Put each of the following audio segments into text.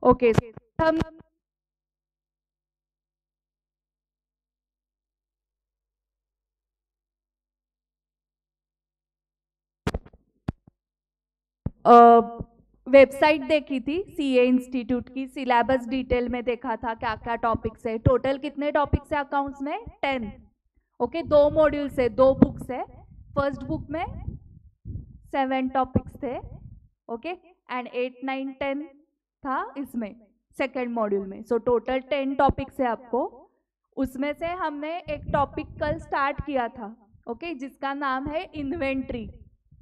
Okay, हम website देखी थी सीए इंस्टीट्यूट की, सिलेबस डिटेल में देखा था क्या क्या टॉपिक्स है। टोटल कितने टॉपिक्स है अकाउंट्स में? 10। ओके, 2 मॉड्यूल्स है, 2 बुक्स है। फर्स्ट बुक में 7 टॉपिक्स थे। ओके, एंड 8, 9, 10 था इसमें सेकेंड मॉड्यूल में। सो टोटल 10 टॉपिक्स है आपको। उसमें से हमने एक टॉपिक कल स्टार्ट किया था, ओके, जिसका नाम है इन्वेंट्री।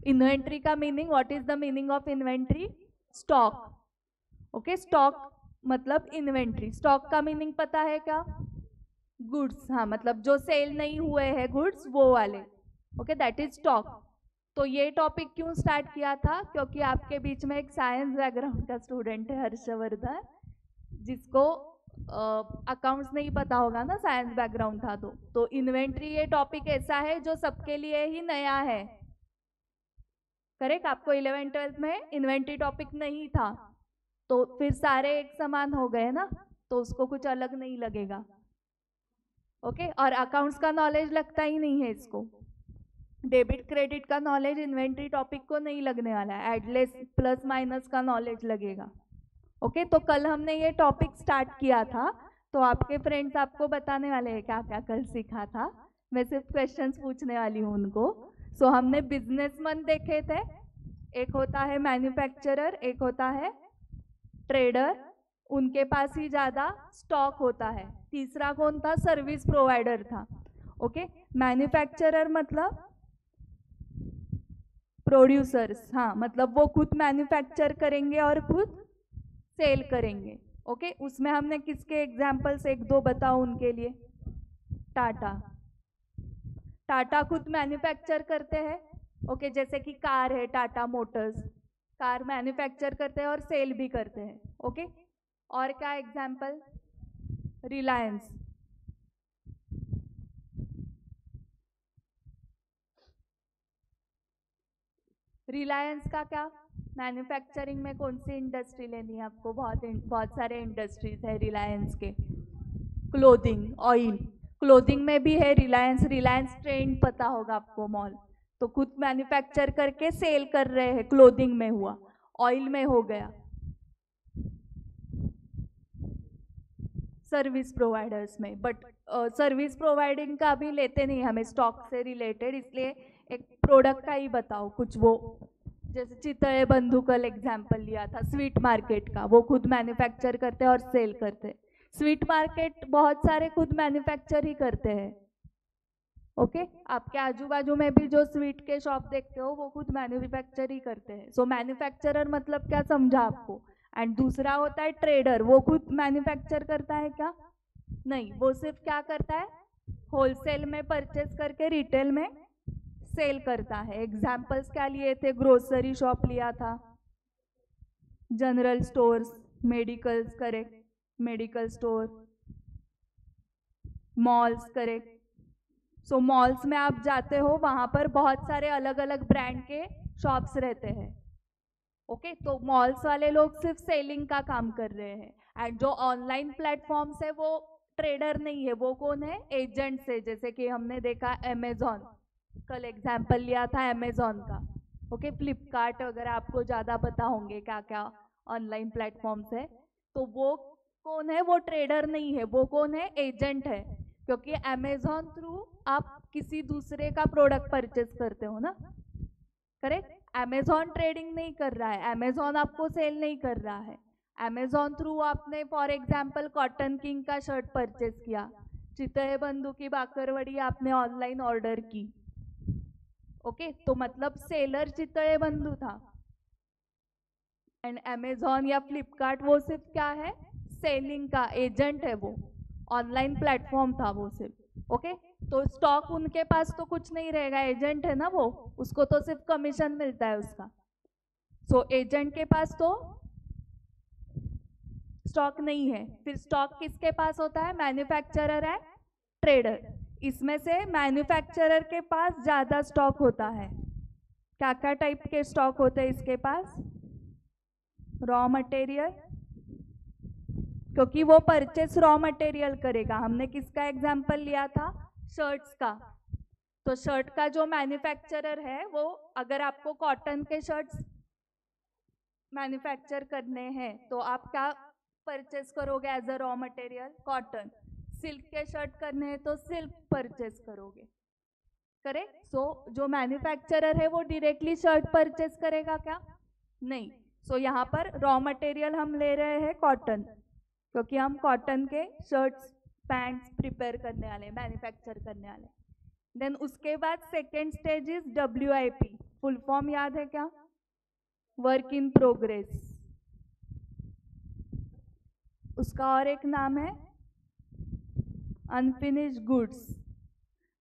इन्वेंट्री का meaning, what is the meaning of inventory? Stock. Okay, stock मतलब इन्वेंट्री। स्टॉक का मीनिंग पता है क्या? गुड्स, हाँ, मतलब जो सेल नहीं हुए हैं गुड्स, वो वाले। Okay, that is stock. तो ये टॉपिक क्यों स्टार्ट किया था? क्योंकि आपके बीच में एक साइंस बैकग्राउंड का स्टूडेंट है, हर्षवर्धन, जिसको अकाउंट्स नहीं पता होगा ना, साइंस बैकग्राउंड था। तो इन्वेंट्री ये टॉपिक ऐसा है जो सबके लिए ही नया है। करेक्ट, आपको 11th-12th में इन्वेंट्री टॉपिक नहीं था, तो फिर सारे एक समान हो गए ना, तो उसको कुछ अलग नहीं लगेगा। ओके, और अकाउंट्स का नॉलेज लगता ही नहीं है इसको। डेबिट क्रेडिट का नॉलेज इन्वेंट्री टॉपिक को नहीं लगने वाला है, एडलेस प्लस माइनस का नॉलेज लगेगा। ओके, तो कल हमने ये टॉपिक स्टार्ट किया था, तो आपके फ्रेंड्स आपको बताने वाले हैं क्या क्या कल सीखा था। मैं सिर्फ क्वेश्चंस पूछने वाली हूँ उनको। सो हमने बिजनेसमैन देखे थे, एक होता है मैन्युफैक्चरर, एक होता है ट्रेडर, उनके पास ही ज्यादा स्टॉक होता है। तीसरा कौन था? सर्विस प्रोवाइडर था। ओके, मैन्युफैक्चरर मतलब प्रोड्यूसर्स, हाँ, मतलब वो खुद मैन्युफैक्चर करेंगे और खुद सेल करेंगे। ओके, उसमें हमने किसके एग्जाम्पल्स एक दो बताओ उनके लिए? टाटा। टाटा खुद मैन्युफैक्चर करते हैं। ओके, जैसे कि कार है, टाटा मोटर्स, कार मैन्युफैक्चर करते हैं और सेल भी करते हैं। ओके, और क्या एग्जाम्पल? रिलायंस। रिलायंस का क्या? मैन्युफैक्चरिंग में कौन सी इंडस्ट्री लेनी है आपको? बहुत सारे इंडस्ट्रीज है रिलायंस के। क्लोथिंग, ऑयल, क्लोथिंग में भी है रिलायंस। रिलायंस ट्रेंड पता होगा आपको, मॉल, तो खुद मैन्युफैक्चर करके सेल कर रहे हैं। क्लोथिंग में हुआ, ऑयल में हो गया, सर्विस प्रोवाइडर्स में। बट सर्विस प्रोवाइडिंग का भी लेते नहीं हमें, स्टॉक से रिलेटेड, इसलिए एक प्रोडक्ट का ही बताओ कुछ। वो जैसे चितळे बंधु कल एग्जाम्पल लिया था स्वीट मार्केट का, वो खुद मैन्युफैक्चर करते हैं और सेल करते हैं। स्वीट मार्केट बहुत सारे खुद मैन्युफैक्चर ही करते हैं। ओके, आपके आजू बाजू में भी जो स्वीट के शॉप देखते हो वो खुद मैन्युफैक्चर ही करते हैं। सो मैन्युफैक्चरर मतलब क्या समझा आपको? एंड दूसरा होता है ट्रेडर, वो खुद मैन्युफैक्चर करता है क्या? नहीं, वो सिर्फ क्या करता है? होलसेल में परचेस करके रिटेल में सेल करता है। एग्जाम्पल्स क्या लिए थे? ग्रोसरी शॉप लिया था, general stores, medicals, correct, medical store, malls, correct. So malls में आप जाते हो, वहां पर बहुत सारे अलग अलग ब्रांड के शॉप्स रहते हैं। ओके, तो मॉल्स वाले लोग सिर्फ सेलिंग का काम कर रहे हैं। एंड जो ऑनलाइन प्लेटफॉर्म्स है वो ट्रेडर नहीं है, वो कौन है? एजेंट्स है। जैसे कि हमने देखा अमेजॉन, कल एग्जाम्पल लिया था अमेजॉन का। ओके, फ्लिपकार्ट वगैरह आपको ज्यादा पता होंगे क्या क्या ऑनलाइन प्लेटफॉर्म्स है। तो वो कौन है? वो ट्रेडर नहीं है, वो कौन है? एजेंट है। क्योंकि अमेजॉन थ्रू आप किसी दूसरे का प्रोडक्ट परचेस करते हो ना, करेक्ट। अमेजॉन ट्रेडिंग नहीं कर रहा है, अमेजॉन आपको सेल नहीं कर रहा है। अमेजॉन थ्रू आपने फॉर एग्जाम्पल कॉटन किंग का शर्ट परचेस किया, चितळे बंधु की बाकरवड़ी आपने ऑनलाइन ऑर्डर की। ओके, तो मतलब सेलर चितळे बंधु था, एंड अमेजॉन या फ्लिपकार्ट वो सिर्फ क्या है? सेलिंग का एजेंट है। वो ऑनलाइन प्लेटफॉर्म था वो सिर्फ। ओके, तो स्टॉक उनके पास तो कुछ नहीं रहेगा, एजेंट है ना वो, उसको तो सिर्फ कमीशन मिलता है उसका। सो एजेंट के पास तो स्टॉक नहीं है। फिर स्टॉक किसके पास होता है? मैन्युफैक्चरर है, ट्रेडर। इसमें से मैन्युफैक्चरर के पास ज्यादा स्टॉक होता है। क्या क्या टाइप के स्टॉक होते हैं इसके पास? रॉ मटेरियल, क्योंकि वो परचेस रॉ मटेरियल करेगा। हमने किसका एग्जाम्पल लिया था? शर्ट्स का। तो शर्ट का जो मैन्युफैक्चरर है वो, अगर आपको कॉटन के शर्ट्स मैन्युफैक्चर करने हैं तो आप क्या परचेस करोगे as a raw material? Cotton. Silk के शर्ट करने हैं तो सिल्क परचेस करोगे, करेक्ट? सो जो मैन्युफैक्चरर है वो डायरेक्टली शर्ट परचेस करेगा क्या? नहीं। सो यहाँ पर रॉ मटेरियल हम ले रहे हैं कॉटन, क्योंकि हम कॉटन के शर्ट्स पैंट्स प्रिपेयर करने वाले, मैन्युफैक्चर करने वाले। देन उसके बाद second stage is WIP। Full form याद है क्या? Work in progress. उसका और एक नाम है अनफिनिश्ड गुड्स।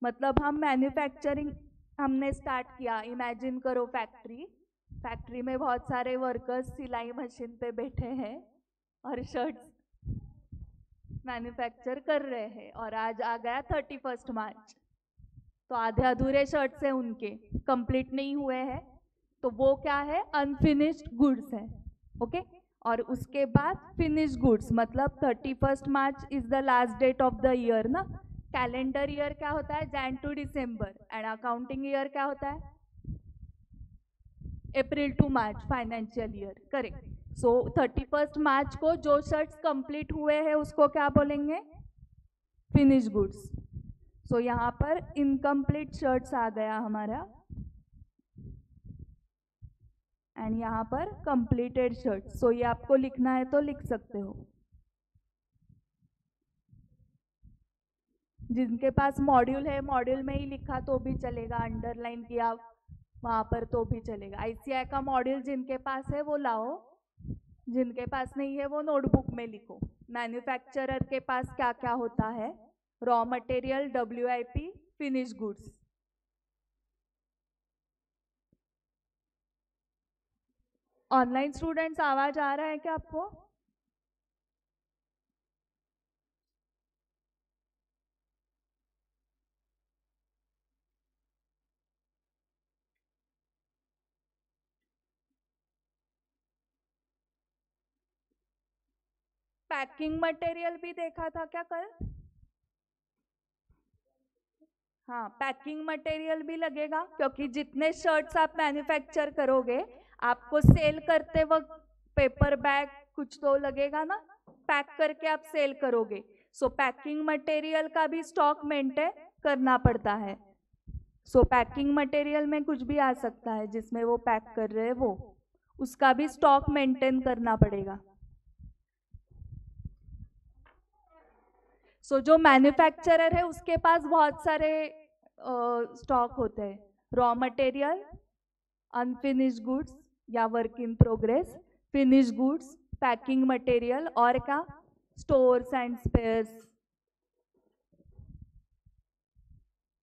मतलब हम मैन्युफैक्चरिंग हमने स्टार्ट किया, इमेजिन करो फैक्ट्री में बहुत सारे वर्कर्स सिलाई मशीन पे बैठे हैं और शर्ट्स मैन्युफैक्चर कर रहे हैं, और आज आ गया 31 मार्च, तो आधे अधूरे शर्ट्स हैं उनके, कंप्लीट नहीं हुए हैं, तो वो क्या है? अनफिनिश्ड गुड्स है। ओके। और उसके बाद फिनिश गुड्स, मतलब 31 March is the last date of the year ना। कैलेंडर ईयर क्या होता है? Jan to December. And accounting year क्या होता है? April to March, financial year, correct. So 31 March को जो शर्ट्स कंप्लीट हुए हैं उसको क्या बोलेंगे? Finish goods. सो यहाँ पर इनकम्प्लीट शर्ट्स आ गया हमारा, एंड यहाँ पर कंप्लीटेड शर्ट्स। सो ये आपको लिखना है तो लिख सकते हो। जिनके पास मॉड्यूल है मॉड्यूल में ही लिखा तो भी चलेगा, अंडरलाइन किया वहाँ पर तो भी चलेगा। ICI का मॉड्यूल जिनके पास है वो लाओ, जिनके पास नहीं है वो नोटबुक में लिखो। मैन्युफैक्चरर के पास क्या क्या होता है? Raw material, WIP, finish goods. Online students, आवाज आ रहा है क्या आपको? पैकिंग मटेरियल भी देखा था क्या कल? हाँ, पैकिंग मटेरियल भी लगेगा, क्योंकि जितने शर्ट्स आप मैन्युफैक्चर करोगे आपको सेल करते वक्त पेपर बैग कुछ तो लगेगा ना, पैक करके आप सेल करोगे। सो पैकिंग मटेरियल का भी स्टॉक मेंटेन करना पड़ता है। सो पैकिंग मटेरियल में कुछ भी आ सकता है जिसमें वो पैक कर रहे हैं, वो उसका भी स्टॉक मेंटेन करना पड़ेगा। सो जो मैन्युफैक्चरर है उसके पास बहुत सारे स्टॉक होते हैं, रॉ मटेरियल, अनफिनिश्ड गुड्स या work in progress, finish goods, packing material, और क्या? Stores and spares.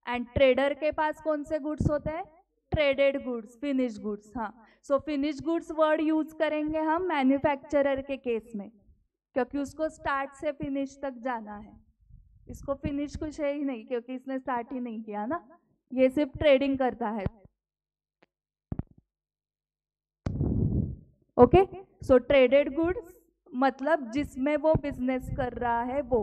And trader के पास कौन से गुड्स होते हैं? Traded goods, finish goods. हाँ, so finish goods word use करेंगे हम मैन्युफैक्चरर के केस में, क्योंकि उसको स्टार्ट से फिनिश तक जाना है। इसको फिनिश कुछ है ही नहीं, क्योंकि इसने स्टार्ट ही नहीं किया ना, ये सिर्फ ट्रेडिंग करता है। ओके। सो ट्रेडेड गुड्स मतलब जिसमें वो बिजनेस कर रहा है वो।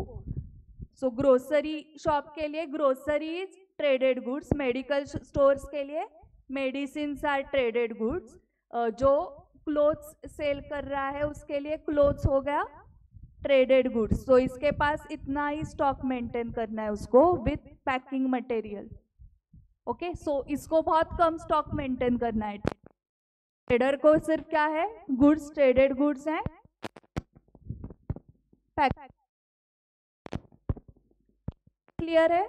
सो ग्रोसरी शॉप के लिए groceries traded goods, medical stores के लिए मेडिसिन आर ट्रेडेड गुड्स, जो क्लोथ्स सेल कर रहा है उसके लिए क्लोथ्स हो गया ट्रेडेड गुड्स। तो इसके पास इतना ही स्टॉक मेंटेन करना है उसको विथ पैकिंग मटेरियल। ओके। सो इसको बहुत कम स्टॉक मेंटेन करना है। ट्रेडर को सिर्फ क्या है? गुड्स, ट्रेडेड गुड्स हैं, क्लियर है?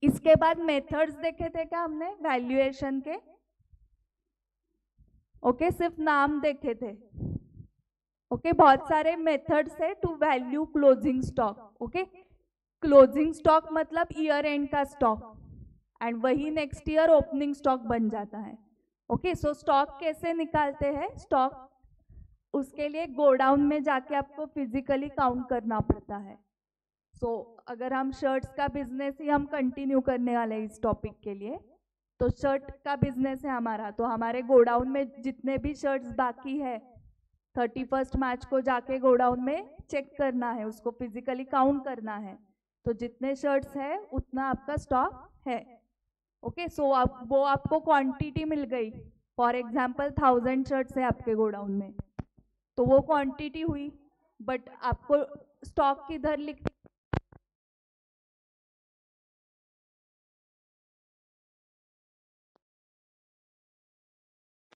इसके बाद मेथड्स देखे थे क्या हमने वैल्यूएशन के? ओके, सिर्फ नाम देखे थे। ओके, बहुत सारे मेथड्स है to value closing stock. Okay, closing stock मतलब ईयर एंड का स्टॉक, एंड वही नेक्स्ट ईयर ओपनिंग स्टॉक बन जाता है। ओके, सो स्टॉक कैसे निकालते हैं? स्टॉक उसके लिए गोडाउन में जाके आपको फिजिकली काउंट करना पड़ता है। सो अगर हम शर्ट्स का बिजनेस ही हम कंटिन्यू करने वाले हैं इस टॉपिक के लिए, तो शर्ट का बिजनेस है हमारा, तो हमारे गोडाउन में जितने भी शर्ट्स बाकी है 31 मार्च को जाके गोडाउन में चेक करना है, उसको फिजिकली काउंट करना है, तो जितने शर्ट्स है उतना आपका स्टॉक है। ओके, सो वो आपको क्वांटिटी मिल गई। फॉर एग्जांपल 1000 शर्ट्स है आपके गोडाउन में, तो वो क्वांटिटी हुई, बट आपको स्टॉक किधर लिख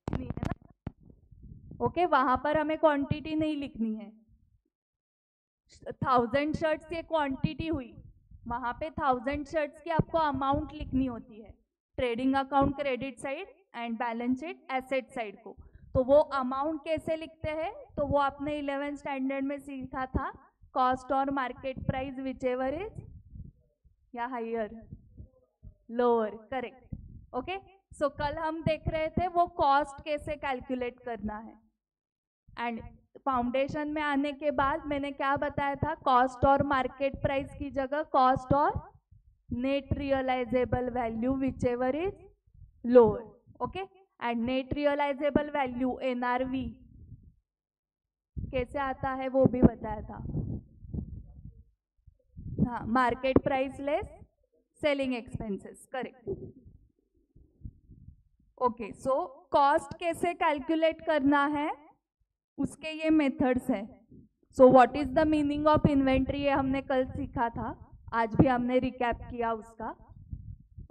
है ना। ओके, वहां पर हमें क्वांटिटी नहीं लिखनी है। 1000 शर्ट्स ये क्वांटिटी हुई, वहां पे 1000 शर्ट्स की आपको अमाउंट लिखनी होती है, trading account credit side and balance sheet asset side को। तो वो अमाउंट कैसे लिखते हैं, तो वो आपने 11th स्टैंडर्ड में सीखा था, कॉस्ट और market price which ever is या हायर लोअर, करेक्ट। ओके, सो कल हम देख रहे थे वो कॉस्ट कैसे कैलकुलेट करना है, एंड फाउंडेशन में आने के बाद मैंने क्या बताया था, कॉस्ट और मार्केट प्राइस की जगह कॉस्ट और net realisable value whichever is lower. Okay, and net realisable value NRV कैसे आता है वो भी बताया था। हाँ, market price less selling expenses, correct. Okay, so cost कैसे कैलकुलेट करना है, उसके ये मेथड्स है। So what is the meaning of inventory, ये हमने कल सीखा था, आज भी हमने रिकैप किया उसका।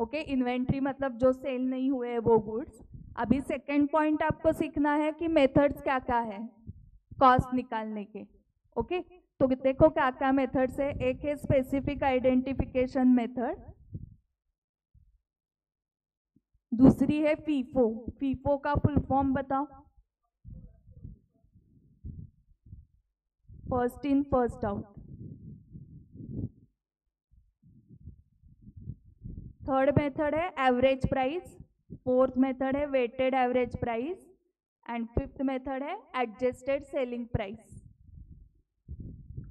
ओके, इन्वेंट्री मतलब जो सेल नहीं हुए हैं वो गुड्स। अभी सेकेंड पॉइंट आपको सीखना है कि मेथड्स क्या क्या है कॉस्ट निकालने के। ओके, तो देखो क्या क्या मेथड्स है। एक है स्पेसिफिक आइडेंटिफिकेशन मेथड, दूसरी है फीफो। फीफो का फुल फॉर्म बताओ। First in first out. Third method है एवरेज प्राइस, फोर्थ मेथड है weighted average price, and fifth method है एडजस्टेड सेलिंग प्राइस।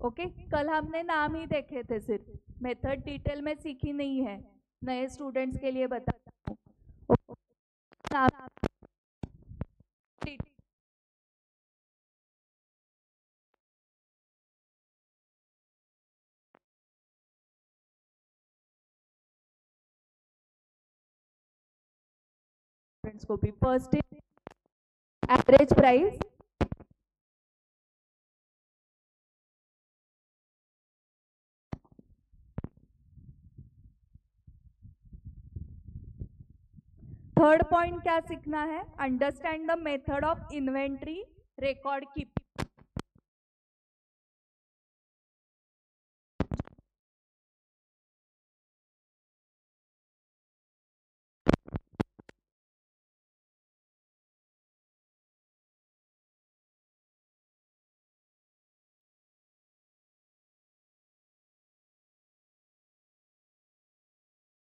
ओके, कल हमने नाम ही देखे थे, सिर्फ मेथड डिटेल में सीखी नहीं है, नए स्टूडेंट्स के लिए बताता हूँ। को भी first average price, third point क्या सीखना है, understand the method of inventory record keeping.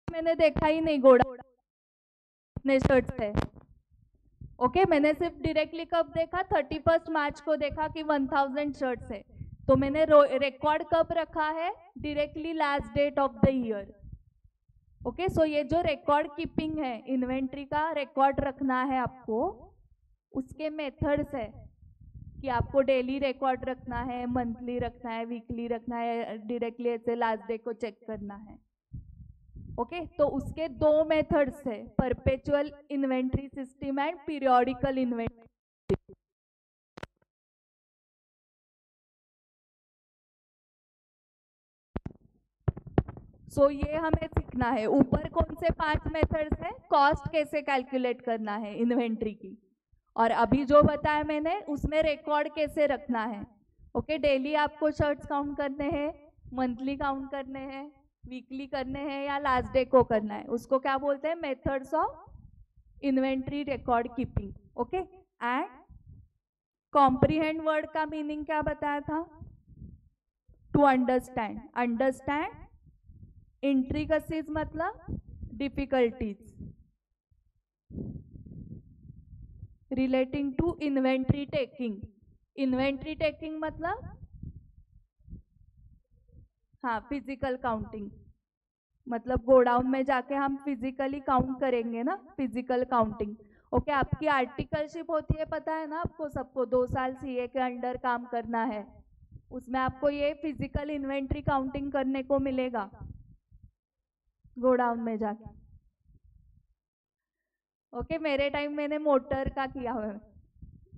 मैंने देखा ही नहीं गोड़ा कितने शर्ट्स है। ओके, मैंने सिर्फ डायरेक्टली कब देखा, 31 मार्च को देखा कि 1000 शर्ट्स है, तो मैंने रिकॉर्ड कब रखा है, directly last date of the year. Okay, so ये जो रिकॉर्ड कीपिंग है, इन्वेंट्री का रिकॉर्ड रखना है आपको, उसके मेथड्स है कि आपको डेली रिकॉर्ड रखना है, मंथली रखना है, वीकली रखना है, डायरेक्टली ऐसे लास्ट डे को चेक करना है। ओके, तो उसके दो मेथड्स है, perpetual inventory system and periodical inventory. So ये हमें सीखना है। ऊपर कौन से 5 मेथड्स है, कॉस्ट कैसे कैलकुलेट करना है इन्वेंट्री की, और अभी जो बताया मैंने उसमें रिकॉर्ड कैसे रखना है। ओके, डेली आपको शर्ट्स काउंट करने हैं, मंथली काउंट करने हैं, वीकली करने हैं, या लास्ट डे को करना है, उसको क्या बोलते हैं, methods of inventory record keeping. Okay, and comprehend word का मीनिंग क्या बताया था, टू अंडरस्टैंड। अंडरस्टैंड, इंट्रिकसीज मतलब difficulties relating to inventory taking. Inventory taking मतलब हाँ, फिजिकल काउंटिंग, मतलब गोडाउन में जाके हम फिजिकली काउंट करेंगे ना, फिजिकल काउंटिंग। ओके आपकी आर्टिकलशिप होती है, पता है ना आपको सबको, 2 साल सीए के अंडर काम करना है, उसमें आपको ये फिजिकल इन्वेंट्री काउंटिंग करने को मिलेगा गोडाउन में जाके। ओके मेरे टाइम मैंने मोटर का किया हुआ है,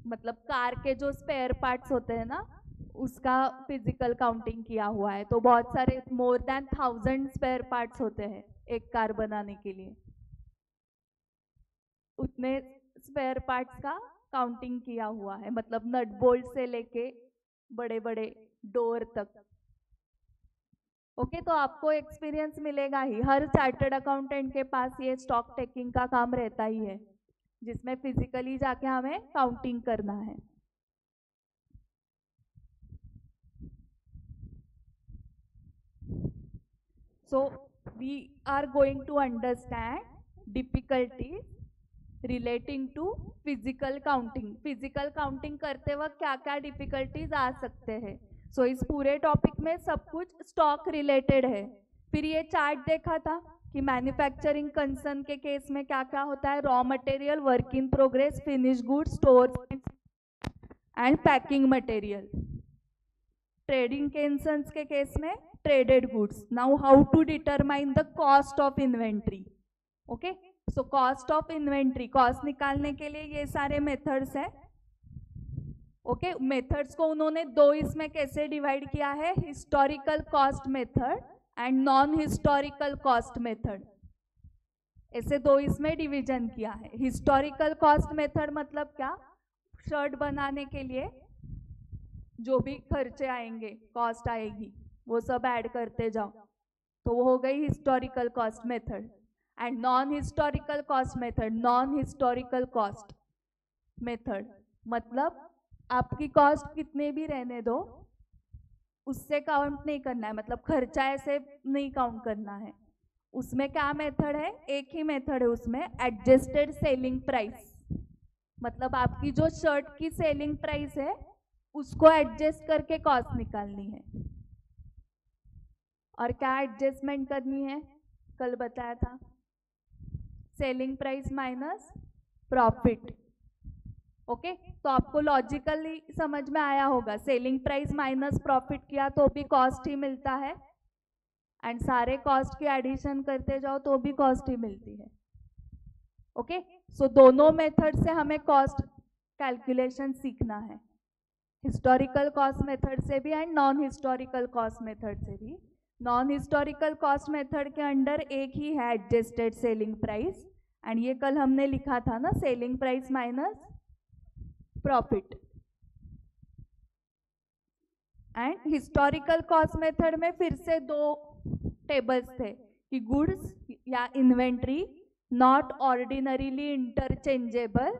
मतलब कार के जो स्पेयर पार्ट्स होते हैं ना उसका फिजिकल काउंटिंग किया हुआ है। तो बहुत सारे मोर देन 1000 स्पेयर पार्ट्स होते हैं एक कार बनाने के लिए, उतने स्पेयर पार्ट्स का काउंटिंग किया हुआ है, मतलब नट बोल्ट से लेके बड़े बड़े डोर तक। ओके तो आपको एक्सपीरियंस मिलेगा ही, हर चार्टर्ड अकाउंटेंट के पास ये स्टॉक टेकिंग का काम रहता ही है, जिसमें फिजिकली जाके हमें काउंटिंग करना है। So we are going to understand difficulties relating to physical counting। Physical counting करते वक्त क्या क्या डिफिकल्टीज आ सकते हैं। सो इस पूरे टॉपिक में सब कुछ स्टॉक रिलेटेड है। फिर ये चार्ट देखा था कि मैन्युफैक्चरिंग कंसर्न के केस में क्या क्या होता है, raw material, work in progress, finish goods, store and packing material. Trading concerns के केस में traded goods. Now how to determine the cost of inventory. Okay so cost of inventory, cost निकालने के लिए ये सारे मेथड्स है। Okay methods को उन्होंने दो इसमें कैसे डिवाइड किया है, historical cost method and non historical cost method, ऐसे दो इसमें डिवीजन किया है। हिस्टोरिकल कॉस्ट मेथड मतलब क्या, शर्ट बनाने के लिए जो भी खर्चे आएंगे, कॉस्ट आएगी, वो सब ऐड करते जाओ, तो वो हो गई historical cost method. And non historical cost method, non historical cost method मतलब आपकी कॉस्ट कितने भी रहने दो, उससे काउंट नहीं करना है, मतलब खर्चा ऐसे नहीं काउंट करना है। उसमें क्या मेथड है, एक ही मेथड है उसमें, एडजस्टेड सेलिंग प्राइस, मतलब आपकी जो शर्ट की सेलिंग प्राइस है उसको एडजस्ट करके कॉस्ट निकालनी है। और क्या एडजस्टमेंट करनी है, कल बताया था, selling price minus profit. Okay तो आपको लॉजिकली समझ में आया होगा, सेलिंग प्राइस माइनस प्रॉफिट किया तो भी कॉस्ट ही मिलता है, एंड सारे कॉस्ट की एडिशन करते जाओ तो भी कॉस्ट ही मिलती है। ओके सो दोनों मेथड से हमें कॉस्ट कैलकुलेशन सीखना है, हिस्टोरिकल कॉस्ट मेथड से भी and non historical cost method से भी। नॉन हिस्टोरिकल कॉस्ट मेथड के अंडर एक ही है एडजस्टेड सेलिंग प्राइस, एंड ये कल हमने लिखा था ना, selling price minus profit. And historical cost method में फिर से दो टेबल्स थे कि गुड्स या inventory not ordinarily interchangeable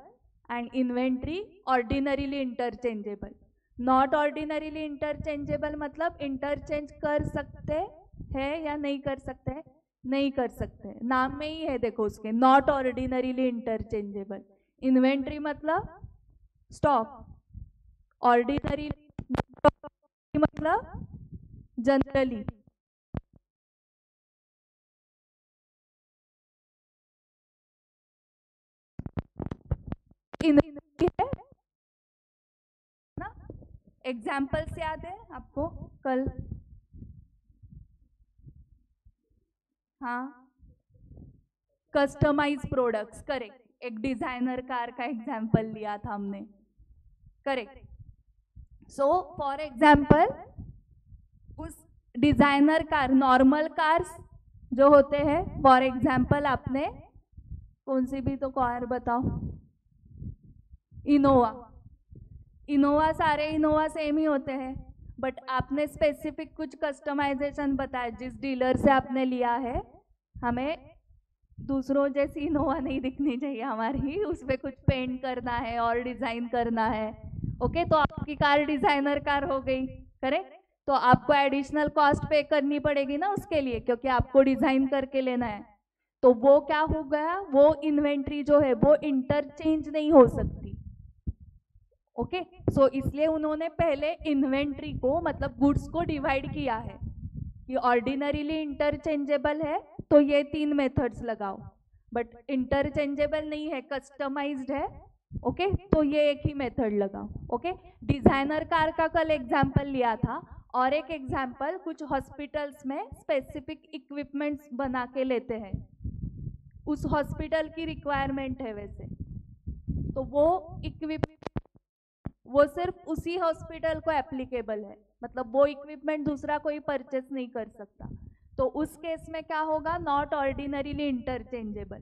and inventory ordinarily interchangeable. Not ordinarily interchangeable मतलब इंटरचेंज कर सकते हैं या नहीं कर सकते, नहीं कर सकते, नाम में ही है देखो उसके, नॉट ऑर्डिनरीली इंटरचेंजेबल। इन्वेंट्री मतलब स्टॉक, ऑर्डिनरी मतलब जनरली। इन्वेंट्री है ना, एग्जाम्पल्स याद है आपको कल, हाँ कस्टमाइज प्रोडक्ट्स, करेक्ट, एक डिजाइनर कार का एग्जाम्पल लिया था हमने, करेक्ट। सो फॉर एग्जाम्पल उस डिजाइनर कार, नॉर्मल कार्स जो होते हैं, फॉर एग्जाम्पल आपने कौन सी भी तो कार बताओ, इनोवा, इनोवा, सारे इनोवा सेम ही होते हैं, बट आपने स्पेसिफिक कुछ कस्टमाइजेशन बताया, जिस डीलर से आपने लिया है, हमें दूसरों जैसी इनोवा नहीं दिखनी चाहिए हमारी, उसमें कुछ पेंट करना है और डिजाइन करना है। ओके तो आपकी कार डिजाइनर कार हो गई, करेक्ट, तो आपको एडिशनल कॉस्ट पे करनी पड़ेगी ना उसके लिए, क्योंकि आपको डिजाइन करके लेना है। तो वो क्या हो गया, वो इन्वेंट्री जो है वो इंटरचेंज नहीं हो सकती। ओके सो इसलिए उन्होंने पहले इन्वेंट्री को, मतलब गुड्स को डिवाइड किया है कि ऑर्डिनरीली इंटरचेंजेबल है तो ये 3 मेथड्स लगाओ, बट इंटरचेंजेबल नहीं है, कस्टमाइज्ड है। ओके तो ये एक ही मेथड लगा। ओके डिजाइनर कार का कल एग्जाम्पल लिया था, और एक एग्जाम्पल कुछ हॉस्पिटल्स में स्पेसिफिक इक्विपमेंट्स बना के लेते हैं, उस हॉस्पिटल की रिक्वायरमेंट है वैसे, तो वो इक्विपमेंट वो सिर्फ उसी हॉस्पिटल को एप्लीकेबल है, मतलब वो इक्विपमेंट दूसरा कोई परचेस नहीं कर सकता। तो उस केस में क्या होगा, not ordinarily interchangeable,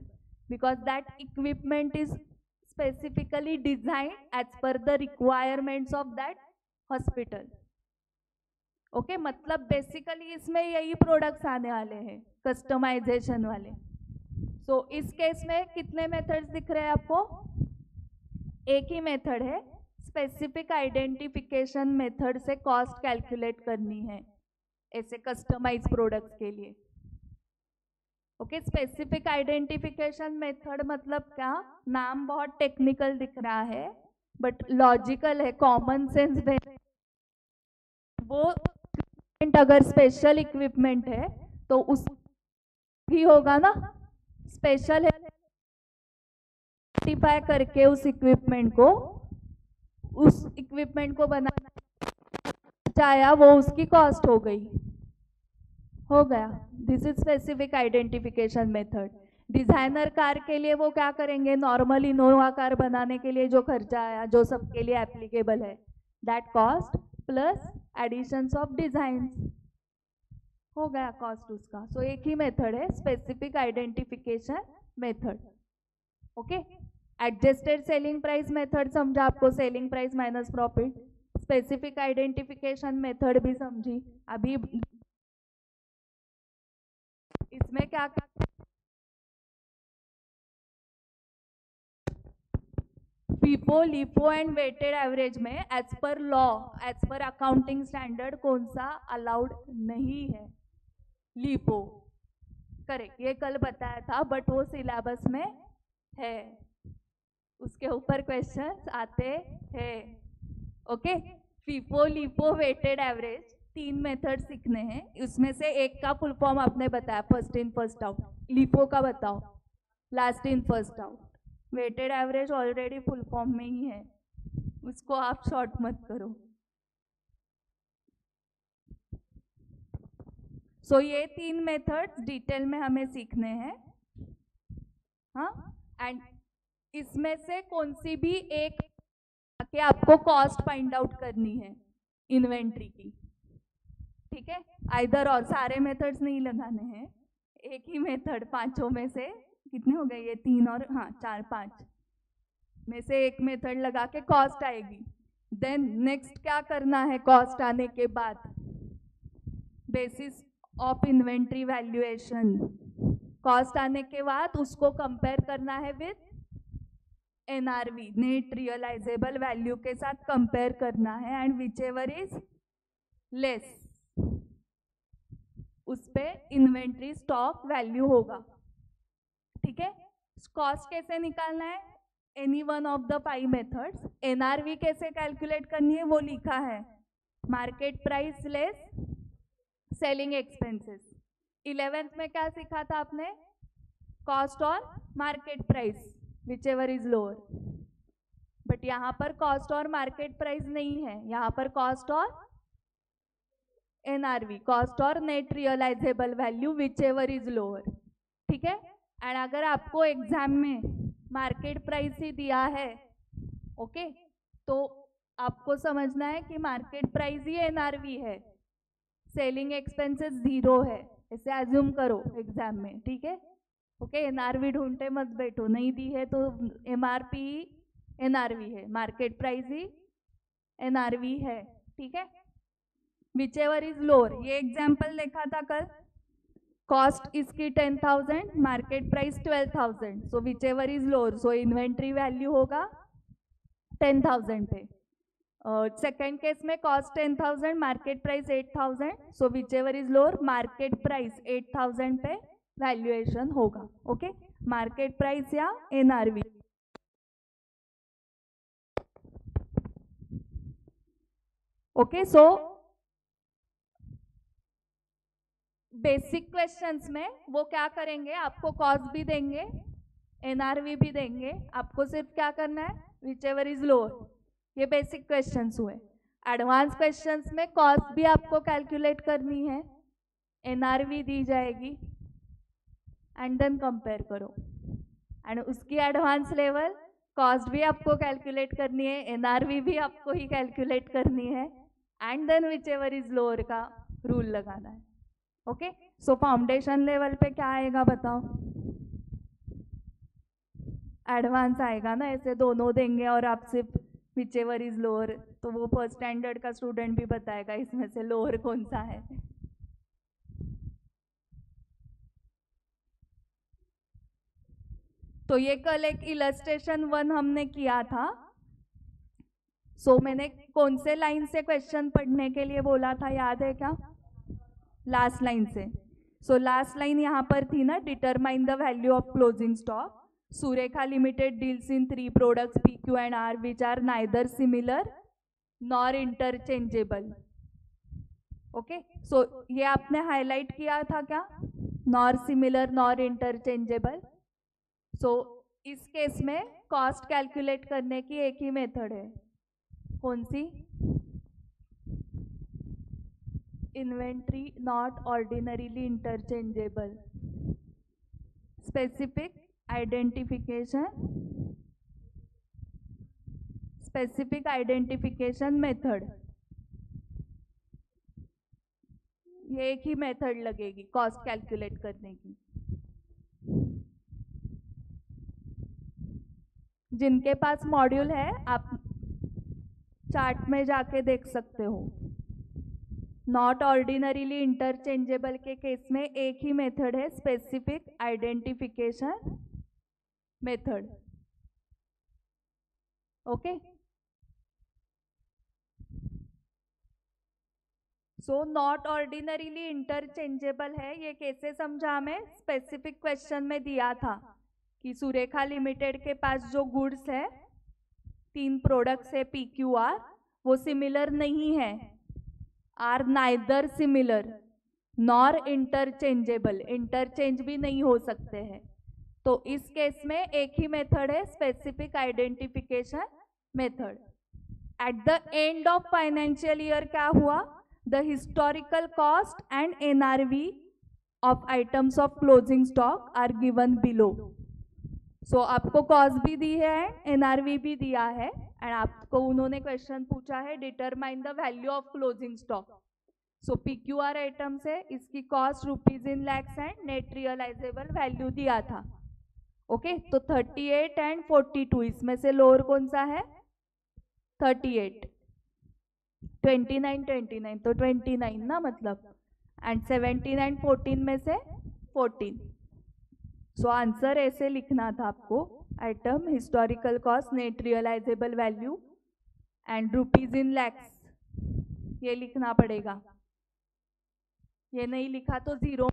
because that equipment is specifically design as per the requirements of that hospital. Okay मतलब बेसिकली इसमें यही प्रोडक्ट्स आने वाले हैं, कस्टमाइजेशन वाले। सो इस केस में कितने मेथड्स दिख रहे हैं आपको, एक ही मेथड है, स्पेसिफिक आइडेंटिफिकेशन मेथड से कॉस्ट कैलकुलेट करनी है ऐसे कस्टमाइज प्रोडक्ट्स के लिए। ओके स्पेसिफिक आइडेंटिफिकेशन मेथड मतलब क्या, नाम बहुत टेक्निकल दिख रहा है बट लॉजिकल है, कॉमन सेंस है। वो अगर स्पेशल इक्विपमेंट है तो उस भी होगा ना, स्पेशल है, आइडेंटिफाई करके उस इक्विपमेंट को बनाना चाहा, वो उसकी कॉस्ट हो गया। This is specific identification method. Designer car के लिए वो क्या करेंगे, नॉर्मल इनोवा कार बनाने के लिए जो खर्चा आया, जो सबके लिए एप्लीकेबल है, that cost plus additions of design, हो गया कॉस्ट उसका। सो एक ही मेथड है, specific identification method. Okay adjusted selling price method समझा आपको, selling price minus profit. Specific identification method भी समझी। अभी इसमें क्या FIFO, LIFO and weighted average में as per law, as per accounting standard कौन सा अलाउड नहीं है, LIFO। करेक्ट, ये कल बताया था बट वो सिलेबस में है, उसके ऊपर क्वेश्चंस आते हैं। Okay FIFO, LIFO, weighted average, तीन मेथड सीखने हैं। उसमें से एक का फुल फॉर्म आपने बताया, first in first out. LIFO का बताओ, last in first out. Weighted average already full form में ही है, उसको आप शॉर्ट मत करो। सो ये तीन मेथड्स डिटेल में हमें सीखने हैं। हाँ एंड इसमें से कौन सी भी एक कि आपको कॉस्ट फाइंड आउट करनी है इन्वेंट्री की, ठीक है। आइदर और, सारे मेथड्स नहीं लगाने हैं, एक ही मेथड, पांचों में से कितने हो गए, ये तीन और हाँ चार, पांच में से एक मेथड लगा के कॉस्ट आएगी। देन नेक्स्ट क्या करना है, कॉस्ट आने के बाद basis of inventory valuation, cost आने के बाद उसको कंपेयर करना है with NRV, net realisable value के साथ कंपेयर करना है, and whichever is less उस पे इन्वेंट्री स्टॉक वैल्यू होगा, ठीक है। कॉस्ट कैसे निकालना है, any one of the 5 methods. NRV कैसे कैलकुलेट करनी है वो लिखा है, market price less selling expenses. 11th में क्या सीखा था आपने, कॉस्ट और market price, which ever is lower. But यहाँ पर कॉस्ट और मार्केट प्राइस नहीं है, यहाँ पर कॉस्ट और NRV, कॉस्ट और net realisable value, whichever is lower, ठीक है। एंड अगर आपको एग्जाम में मार्केट प्राइस ही दिया है, ओके तो आपको समझना है कि मार्केट प्राइस ही NRV है, सेलिंग एक्सपेंसेस 0 है, ऐसे एज्यूम करो एग्जाम में, ठीक है। ओके NRV ढूंढते मत बैठो, नहीं दी है तो MRP ही NRV है, मार्केट प्राइस ही NRV है, ठीक है। विच एवर इज लोअर, ये एग्जाम्पल देखा था कल, कॉस्ट इसकी 10,000, market price 12,000, so which ever is lower, so inventory value होगा 10,000 पे। सेकेंड केस में cost 10,000, market price 8,000, so which ever is lower, market price 8,000 पे वैल्यूएशन होगा। ओके मार्केट प्राइस या NRV। Okay so basic questions में वो क्या करेंगे, आपको कॉस्ट भी देंगे एनआरवी भी देंगे, आपको सिर्फ क्या करना है, विच एवर इज लोअर। ये बेसिक क्वेश्चंस हुए। एडवांस क्वेश्चंस में कॉस्ट भी आपको कैलकुलेट करनी है, एनआरवी दी जाएगी एंड देन कंपेयर करो, एंड उसकी एडवांस लेवल कॉस्ट भी आपको कैलकुलेट करनी है, एनआरवी भी आपको ही कैलकुलेट करनी है, and then whichever is lower का रूल लगाना है। ओके, सो फाउंडेशन लेवल पे क्या आएगा बताओ, एडवांस आएगा ना, ऐसे दोनों देंगे और आप सिर्फ विच एवर इज लोअर, तो वो फर्स्ट स्टैंडर्ड का स्टूडेंट भी बताएगा इसमें से लोअर कौन सा है। तो ये कल एक इलस्ट्रेशन 1 हमने किया था। सो मैंने कौन से लाइन से क्वेश्चन पढ़ने के लिए बोला था, याद है क्या, लास्ट लाइन से। सो लास्ट लाइन यहाँ पर थी ना, determine the value of closing stock. Surekha limited deals in 3 products PQ and R which are neither similar nor interchangeable। Okay, so ये आपने हाईलाइट किया था क्या, nor similar nor interchangeable. So इस केस में कॉस्ट कैलकुलेट करने की एक ही मेथड है, कौन सी, inventory not ordinarily interchangeable, specific identification method. ये एक ही मेथड लगेगी कॉस्ट कैलकुलेट करने की। जिनके पास मॉड्यूल है आप चार्ट में जाके देख सकते हो। नॉट ऑर्डिनरीली इंटरचेंजेबल के केस में एक ही मेथड है, specific identification method. Okay, so not ordinarily interchangeable है, ये कैसे समझा हमें, स्पेसिफिक क्वेश्चन में दिया था कि सुरेखा लिमिटेड के पास जो गुड्स है, 3 प्रोडक्ट्स है PQR, वो सिमिलर नहीं है, are neither similar nor interchangeable, interchange भी नहीं हो सकते हैं। तो इस केस में एक ही मेथड है, specific identification method. At the end of financial year क्या हुआ, the historical cost and NRV of items of closing stock are given below. So आपको कॉस्ट भी दी है, NRV भी दिया है, एंड आपको उन्होंने क्वेश्चन पूछा है determine the value of closing stock. So PQR item से इसकी cost rupees in lakhs and net realisable value दिया था। ओके, तो 38 एंड 42, इसमें से लोअर कौन सा है, 38, 29 तो 29 ना मतलब, एंड 17 एंड 14 में से 14। सो आंसर ऐसे लिखना था आपको, item historical cost net realisable value and rupees in lakhs, ये लिखना पड़ेगा। ये नहीं लिखा तो 0।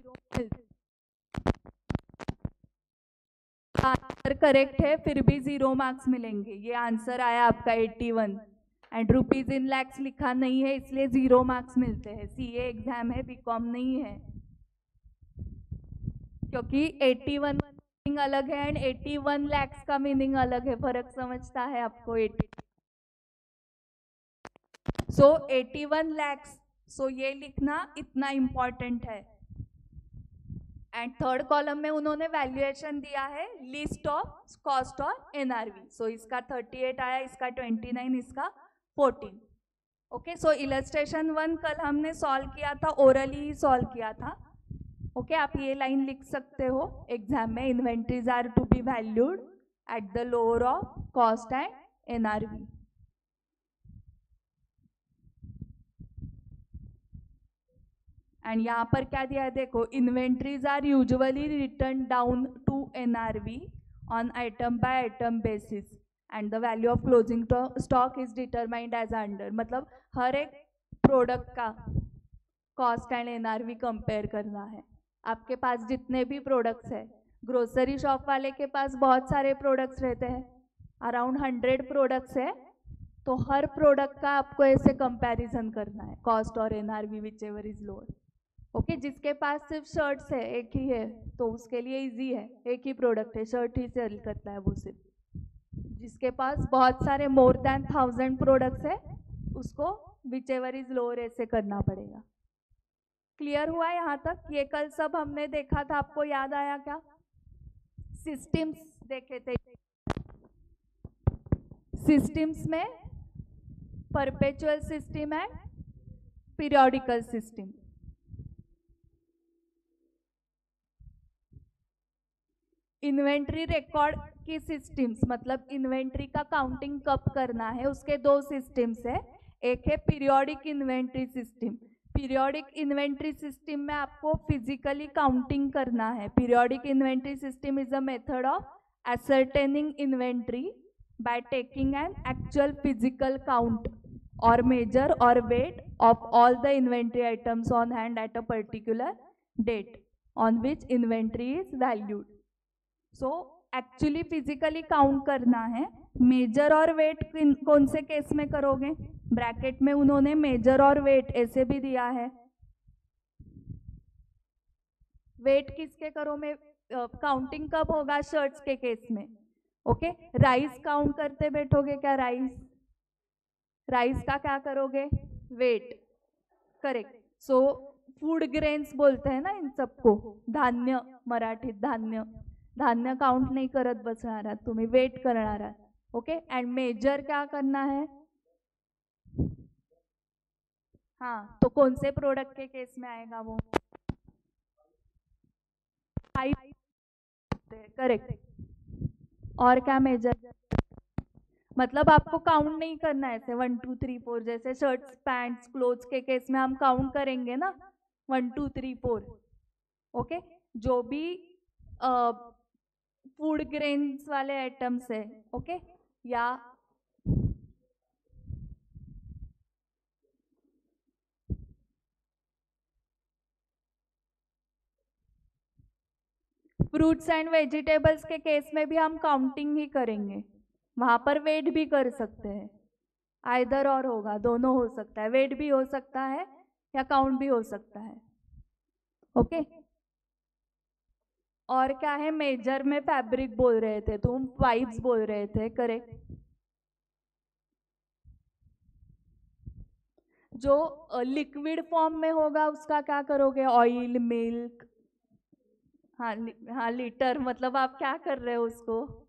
आंसर करेक्ट है फिर भी 0 मार्क्स मिलेंगे। ये आंसर आया आपका 81 एंड रुपीज इन लैक्स लिखा नहीं है, इसलिए 0 मार्क्स मिलते हैं। CA एग्जाम है, BCom नहीं है, क्योंकि 81 मीनिंग अलग है एंड 81 लैक्स का मीनिंग अलग है, फर्क समझता है आपको। 81 लैक्स, सो ये लिखना इतना इंपॉर्टेंट है। एंड थर्ड कॉलम में उन्होंने वैल्यूएशन दिया है, लिस्ट ऑफ कॉस्ट और NRV। सो इसका 38 आया, इसका 29, इसका 14। ओके, सो इलस्ट्रेशन 1 कल हमने सॉल्व किया था, ओरली ही सॉल्व किया था। ओके, आप ये लाइन लिख सकते हो एग्जाम में, inventories are to be valued at the lower of cost and NRV। And यहाँ पर क्या दिया है देखो, inventories are usually written down to NRV on item by item basis and the value of closing stock is determined as under. मतलब हर एक product का कॉस्ट एंड NRV कंपेयर करना है। आपके पास जितने भी प्रोडक्ट्स है, ग्रोसरी शॉप वाले के पास बहुत सारे प्रोडक्ट्स रहते हैं, अराउंड 100 प्रोडक्ट्स है, तो हर प्रोडक्ट का आपको ऐसे कंपैरिजन करना है, कॉस्ट और NRV which ever is lower. Okay जिसके पास सिर्फ शर्ट्स है, एक ही है, तो उसके लिए इजी है, एक ही प्रोडक्ट है, शर्ट ही सेल करता है वो सिर्फ। जिसके पास बहुत सारे मोर देन 1000 प्रोडक्ट्स है, उसको विच एवर इज लोअर ऐसे करना पड़ेगा। क्लियर हुआ यहाँ तक? ये कल सब हमने देखा था, आपको याद आया क्या? सिस्टम्स देखे थे। सिस्टम्स में perpetual system and periodical system. Inventory record की सिस्टम्स, मतलब इन्वेंट्री का काउंटिंग कब करना है, उसके दो सिस्टम्स है। एक है periodic inventory system. Periodic inventory system में आपको फिजिकली काउंटिंग करना है। Periodic inventory system is a method of ascertaining inventory by taking an actual physical count or measure or weight of all the inventory items on hand at a particular date on which inventory is valued. So actually physically count करना है। Major और wait कौन से case में करोगे? Bracket में उन्होंने major और वेट ऐसे भी दिया है। वेट किसके करो में काउंटिंग कब होगा? शर्ट्स के केस में। ओके राइस काउंट करते बैठोगे क्या? राइस का क्या करोगे? Weight. Correct. So food grains बोलते हैं ना इन सबको, धान्य, मराठीत धान्य। धान्य काउंट नाही करत बसणार आहात तुम्ही, वेट करणार आहात। ओके एंड मेजर क्या करना है? हाँ, तो कौन से प्रोडक्ट के केस में आएगा वो? करेक्ट। और क्या मेजर? मतलब आपको काउंट नहीं करना है ऐसे 1 2 3 4, जैसे शर्ट्स पैंट्स क्लोथ्स के केस में हम काउंट करेंगे ना 1 2 3 4। ओके जो भी फूड ग्रेन्स वाले आइटम्स है, ओके या फ्रूट्स एंड वेजिटेबल्स के केस में भी हम काउंटिंग ही करेंगे, वहां पर वेट भी कर सकते हैं। आइदर और होगा, दोनों हो सकता है, वेट भी हो सकता है या काउंट भी हो सकता है। ओके और क्या है? मेजर में फैब्रिक बोल रहे थे तुम, वाइब्स बोल रहे थे। करेक्ट। जो लिक्विड फॉर्म में होगा उसका क्या करोगे? Oil, milk. हाँ हाँ लीटर, मतलब आप क्या कर रहे हो? उसको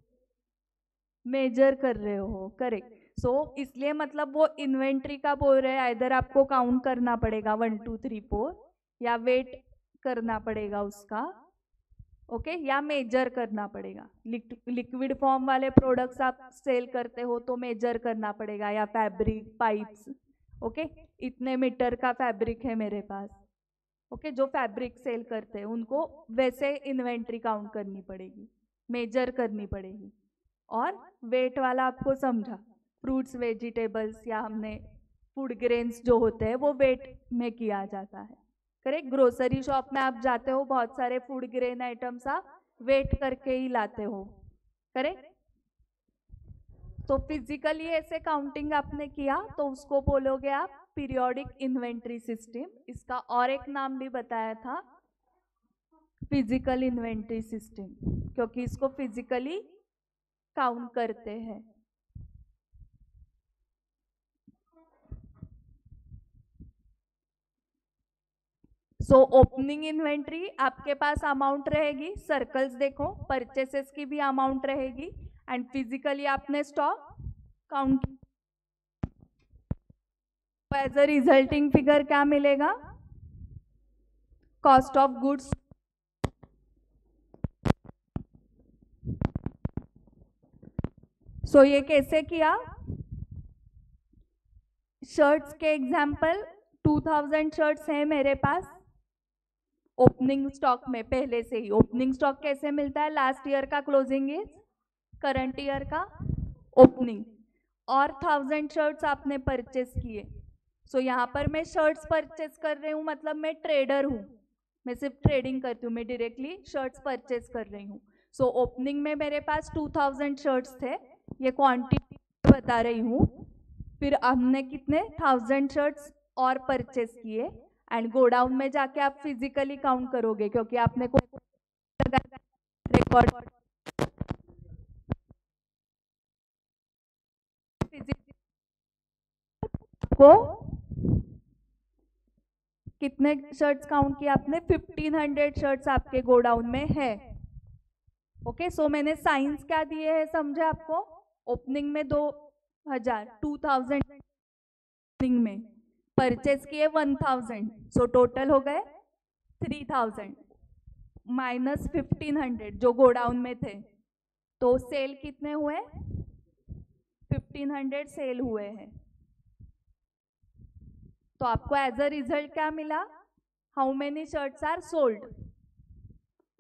मेजर कर रहे हो। करेक्ट। सो इसलिए मतलब वो इन्वेंट्री का बोल रहे हैं, आइदर आपको काउंट करना पड़ेगा 1 2 3 4 या वेट करना पड़ेगा उसका। ओके या मेजर करना पड़ेगा। लिक्विड फॉर्म वाले प्रोडक्ट्स आप सेल करते हो तो मेजर करना पड़ेगा, या फैब्रिक, पाइप्स। ओके इतने मीटर का फैब्रिक है मेरे पास। ओके जो फैब्रिक सेल करते हैं उनको वैसे इन्वेंट्री काउंट करनी पड़ेगी, मेजर करनी पड़ेगी। और वेट वाला आपको समझा, फ्रूट्स वेजिटेबल्स या हमने फूड ग्रेन्स जो होते हैं वो वेट में किया जाता है। करेक्ट। ग्रोसरी शॉप में आप जाते हो, बहुत सारे फूड ग्रेन आइटम्स आप वेट करके ही लाते हो। करेक्ट। तो फिजिकली ऐसे काउंटिंग आपने किया तो उसको बोलोगे आप पीरियोडिक इन्वेंट्री सिस्टम। इसका और एक नाम भी बताया था, फिजिकल इन्वेंट्री सिस्टम, क्योंकि इसको फिजिकली काउंट करते हैं। सो ओपनिंग इन्वेंट्री आपके पास अमाउंट रहेगी, सर्कल्स देखो, परचेसेस की भी अमाउंट रहेगी एंड फिजिकली आपने stock count. As a resulting figure क्या मिलेगा? Cost of goods. सो ये कैसे किया? शर्ट्स के एग्जाम्पल 2000 शर्ट्स हैं मेरे पास ओपनिंग स्टॉक में पहले से ही। ओपनिंग स्टॉक कैसे मिलता है? लास्ट ईयर का क्लोजिंग इज करंट ईयर का ओपनिंग, और 1000 शर्ट्स आपने परचेस किए। सो यहाँ पर मैं शर्ट्स परचेस कर रही हूँ, मतलब मैं ट्रेडर हूँ, मैं सिर्फ ट्रेडिंग करती हूँ, मैं डायरेक्टली शर्ट्स परचेस कर रही हूँ। सो ओपनिंग में मेरे पास 2000 शर्ट्स थे, ये क्वांटिटी बता रही हूँ। फिर हमने कितने 1000 शर्ट्स और परचेस किए एंड गोडाउन में जाके आप फिजिकली काउंट करोगे, क्योंकि आपने को रिकॉर्ड को कितने शर्ट्स काउंट किया आपने? 1500 शर्ट्स आपके गोडाउन में है। ओके, सो मैंने साइंस क्या दिए हैं समझे आपको? ओपनिंग में 2000 ओपनिंग में परचेज किए 1000, सो टोटल हो गए 3000 माइनस 1500 जो गोडाउन में थे, तो सेल कितने हुए? 1500 सेल हुए हैं। तो आपको एज अ रिजल्ट क्या मिला? How many shirts are sold?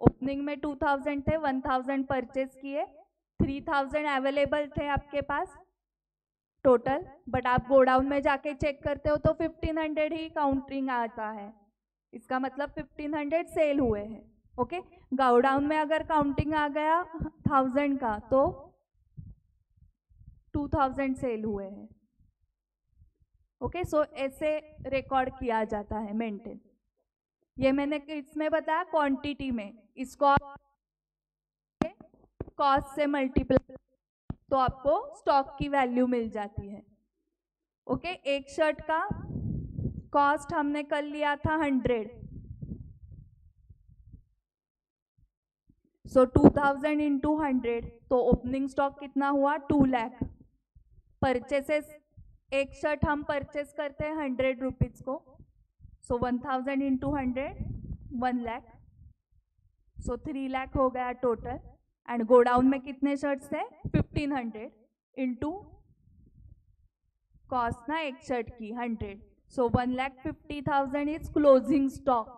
Opening में 2000 थे, 1000 परचेज किए, 3000 अवेलेबल थे आपके पास टोटल, बट आप गोडाउन में जाके चेक करते हो तो 1500 ही काउंटिंग आता है। इसका मतलब 1500 सेल हुए हैं। ओके, गोडाउन में अगर काउंटिंग आ गया 1000 का तो 2000 सेल हुए हैं। ओके, सो ऐसे रिकॉर्ड किया जाता है, मेंटेन। ये मैंने किसमें बताया? क्वांटिटी में। इसको कॉस्ट से मल्टीप्लाई तो आपको स्टॉक की वैल्यू मिल जाती है। ओके, एक शर्ट का कॉस्ट हमने कर लिया था 100, सो 2000 इंटू 100, तो ओपनिंग स्टॉक कितना हुआ? 2 लाख। परचेसेस, एक शर्ट हम परचेस करते हैं 100 रुपीज को, सो 1000 इंटू 100 1 लाख, सो 3 लाख हो गया टोटल। एंड गोडाउन में कितने शर्ट्स थे? 1500 इंटू कॉस्ट ना एक शर्ट की 100, सो 1,50,000 इज क्लोजिंग स्टॉक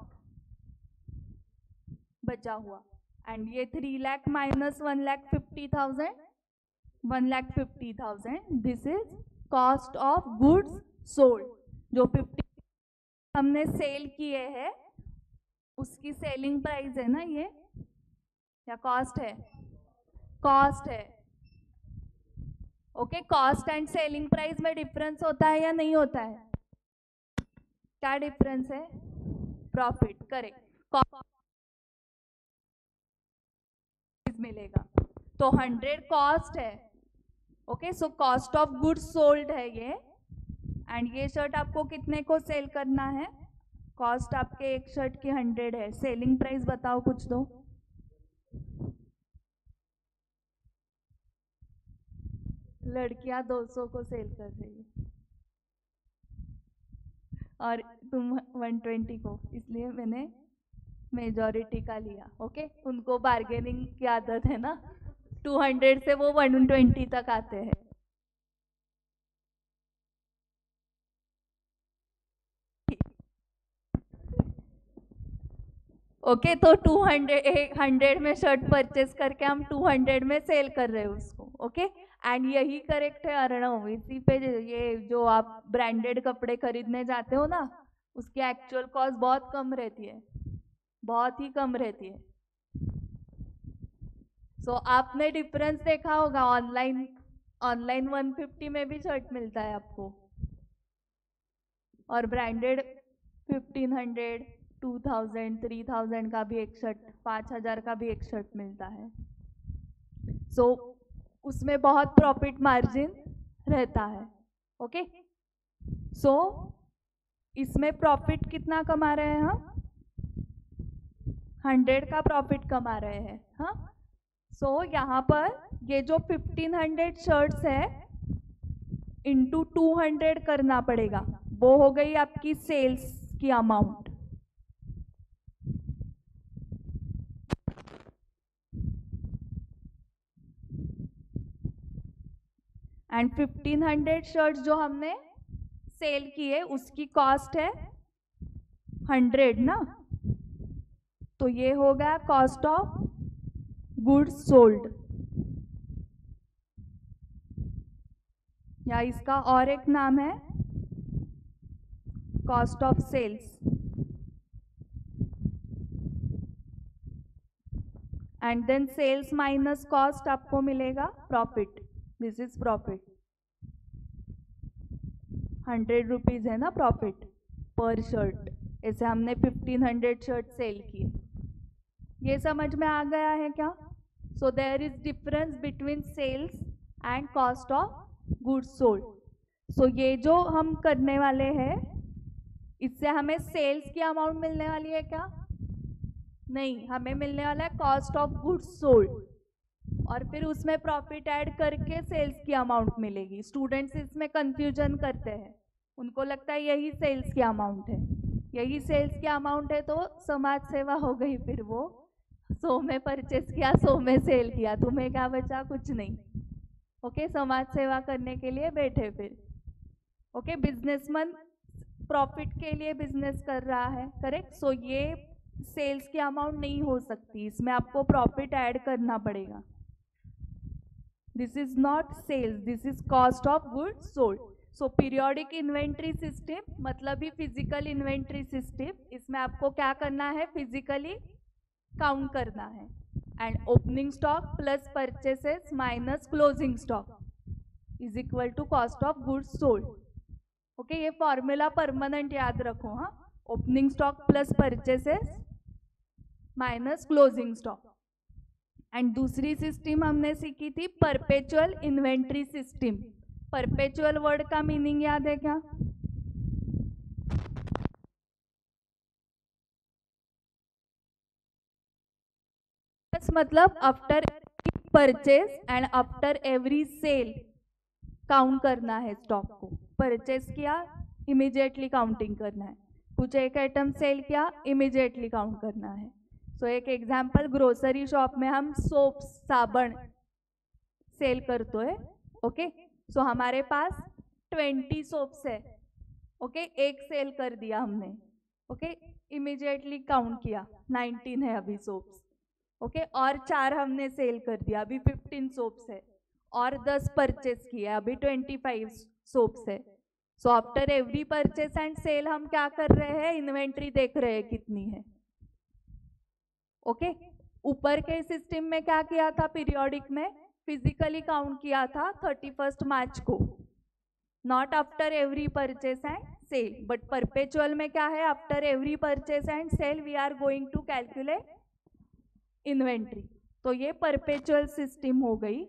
बचा हुआ। एंड ये 3 lakh minus 1,50,000, 1,50,000, this is cost of goods sold. जो 50 हमने सेल किए हैं उसकी सेलिंग प्राइस है ना ये, या कॉस्ट है? कॉस्ट है। Okay, cost and selling price में डिफरेंस होता है या नहीं होता है? क्या डिफरेंस है? प्रॉफिट, करेक्ट, मिलेगा। तो 100 कॉस्ट है। Okay, so cost of goods sold है ये। एंड ये शर्ट आपको कितने को सेल करना है? कॉस्ट आपके एक शर्ट की 100 है, सेलिंग प्राइस बताओ कुछ दो। लड़कियां 200 को सेल कर रही है और तुम 120 को, इसलिए मैंने मेजॉरिटी का लिया। ओके, उनको बार्गेनिंग की आदत है ना, 200 से वो 120 तक आते हैं। ओके, तो 100 में शर्ट परचेस करके हम 200 में सेल कर रहे हैं उसको। ओके, एंड यही करेक्ट है अर्णव। इसी पे ये जो आप ब्रांडेड कपड़े खरीदने जाते हो ना, उसकी एक्चुअल कॉस्ट बहुत कम रहती है, बहुत ही कम रहती है। सो आपने डिफरेंस देखा होगा, ऑनलाइन 150 में भी शर्ट मिलता है आपको, और ब्रांडेड 1500, 2000, 3000 का भी एक शर्ट, 5000 का भी एक शर्ट मिलता है। सो उसमें बहुत प्रॉफिट मार्जिन रहता है। ओके, सो इसमें प्रॉफिट कितना कमा रहे हैं हम? 100 का प्रॉफिट कमा रहे हैं। हाँ, सो यहाँ पर ये जो 1500 शर्ट्स है इंटू 200 करना पड़ेगा, वो हो गई आपकी सेल्स की अमाउंट। एंड 1500 शर्ट्स जो हमने सेल किए उसकी कॉस्ट है 100 ना, तो ये हो गया कॉस्ट ऑफ गुड्स सोल्ड, या इसका और एक नाम है cost of sales. And then sales minus cost आपको मिलेगा profit, this is profit. 100 rupees है ना प्रॉफिट पर शर्ट, ऐसे हमने 1500 शर्ट सेल किए। ये समझ में आ गया है क्या? So there is difference between sales and cost of goods sold. So ये जो हम करने वाले हैं, इससे हमें सेल्स की अमाउंट मिलने वाली है क्या? नहीं, हमें मिलने वाला है कॉस्ट ऑफ गुड्स सोल्ड, और फिर उसमें प्रॉफिट ऐड करके सेल्स की अमाउंट मिलेगी। स्टूडेंट्स इसमें कंफ्यूजन करते हैं, उनको लगता है यही सेल्स की अमाउंट है। यही सेल्स की अमाउंट है तो समाज सेवा हो गई, फिर वो 100 में परचेस किया, 100 में सेल किया, तुम्हें क्या बचा? कुछ नहीं। ओके, समाज सेवा करने के लिए बैठे फिर। ओके, बिजनेसमैन प्रॉफिट के लिए बिजनेस कर रहा है, करेक्ट। सो ये सेल्स की अमाउंट नहीं हो सकती, इसमें आपको प्रॉफिट ऐड करना पड़ेगा। This is not sales, this is cost of goods sold. So periodic inventory system मतलब ही फिजिकल इन्वेंट्री सिस्टम, इसमें आपको क्या करना है? फिजिकली काउंट करना है। And opening stock plus purchases minus closing stock is equal to cost of goods sold. Okay, ये फॉर्मूला परमानेंट याद रखो। हाँ, opening stock plus purchases minus closing stock. And दूसरी सिस्टम हमने सीखी थी perpetual inventory system. Perpetual word का meaning याद है क्या? मतलब after purchase and after every sale count करना है स्टॉक को। परचेस किया, इमीडिएटली काउंटिंग करना है। कुछ एक आइटम सेल किया, इमीडिएटली काउंट करना है। सो एक एग्जांपल, ग्रोसरी शॉप में हम सोप साबण सेल करते हैं। ओके, सो हमारे पास 20 सोप्स है। ओके, एक सेल कर दिया हमने। ओके, इमीडिएटली काउंट किया, 19 है अभी सोप्स। ओके, और 4 हमने सेल कर दिया, अभी 15 सोप्स है। और 10 परचेस किया, अभी 25 सोप्स है। So after every purchase and sale हम क्या कर रहे हैं? इन्वेंट्री देख रहे हैं कितनी है। ओके, ऊपर के सिस्टम में क्या किया था? पीरियोडिक में फिजिकली काउंट किया था 31 मार्च को, not after every purchase and sale. But perpetual में क्या है? After every purchase and sale we are going to calculate inventory. तो ये परपेचुअल सिस्टम हो गई।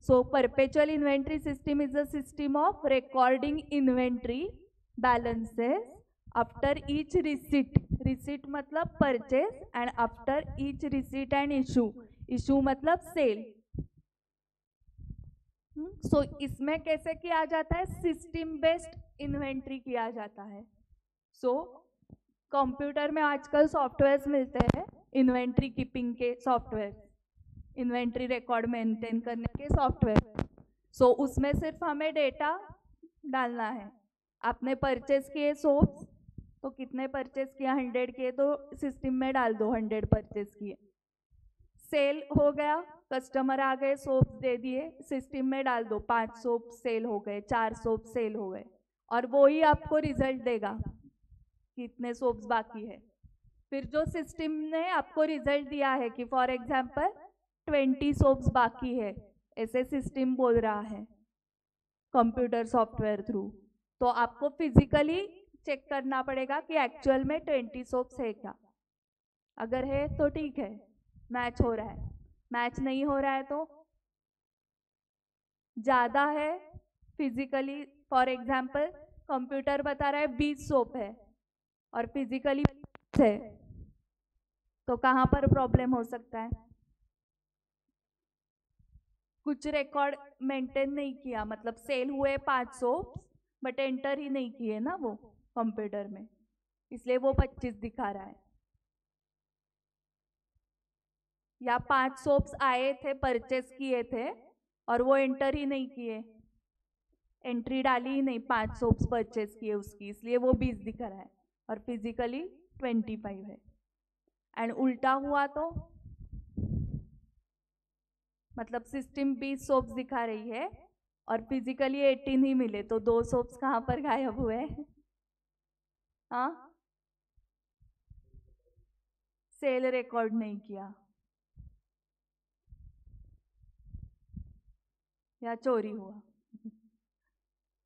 So perpetual inventory system is a system of recording inventory balances after each receipt. Receipt मतलब purchase, and after each receipt and issue. Issue मतलब sale. So इसमें कैसे किया जाता है? सिस्टम बेस्ड इन्वेंट्री किया जाता है। सो कंप्यूटर में आजकल सॉफ्टवेयर्स मिलते हैं, इन्वेंट्री कीपिंग के सॉफ्टवेयर, इन्वेंट्री रिकॉर्ड मेंटेन करने के सॉफ्टवेयर। सो उसमें सिर्फ हमें डेटा डालना है। आपने परचेस किए सोप्स, तो कितने परचेस किया? 100 किए, तो सिस्टम में डाल दो 100 परचेस किए। सेल हो गया, कस्टमर आ गए, सोप्स दे दिए, सिस्टम में डाल दो 5 सोप सेल हो गए, 4 सोप सेल हो गए, और वो ही आपको रिजल्ट देगा कितने सोप्स बाकी है। फिर जो सिस्टम ने आपको रिजल्ट दिया है कि फॉर एग्जांपल 20 सोप्स बाकी है, ऐसे सिस्टम बोल रहा है कंप्यूटर सॉफ्टवेयर थ्रू, तो आपको फिजिकली चेक करना पड़ेगा कि एक्चुअल में 20 सोप्स है क्या। अगर है तो ठीक है, मैच हो रहा है। मैच नहीं हो रहा है तो ज़्यादा है फिजिकली, फॉर एग्जांपल कंप्यूटर बता रहा है 20 सोप है और फिजिकली है, तो कहाँ पर प्रॉब्लम हो सकता है? कुछ रिकॉर्ड मेंटेन नहीं किया, मतलब सेल हुए 5 सोप्स बट एंटर ही नहीं किए ना वो कंप्यूटर में, इसलिए वो 25 दिखा रहा है। या 5 सोप्स आए थे, परचेस किए थे, और वो एंटर ही नहीं किए, एंट्री डाली ही नहीं, 5 सोप्स परचेस किए उसकी, इसलिए वो 20 दिख रहा है और फिजिकली 25 है। एंड उल्टा हुआ तो मतलब सिस्टम 20 सोप्स दिखा रही है और फिजिकली 18 ही मिले, तो 2 सोप्स कहाँ पर गायब हुए? हाँ, सेल रिकॉर्ड नहीं किया या चोरी हुआ।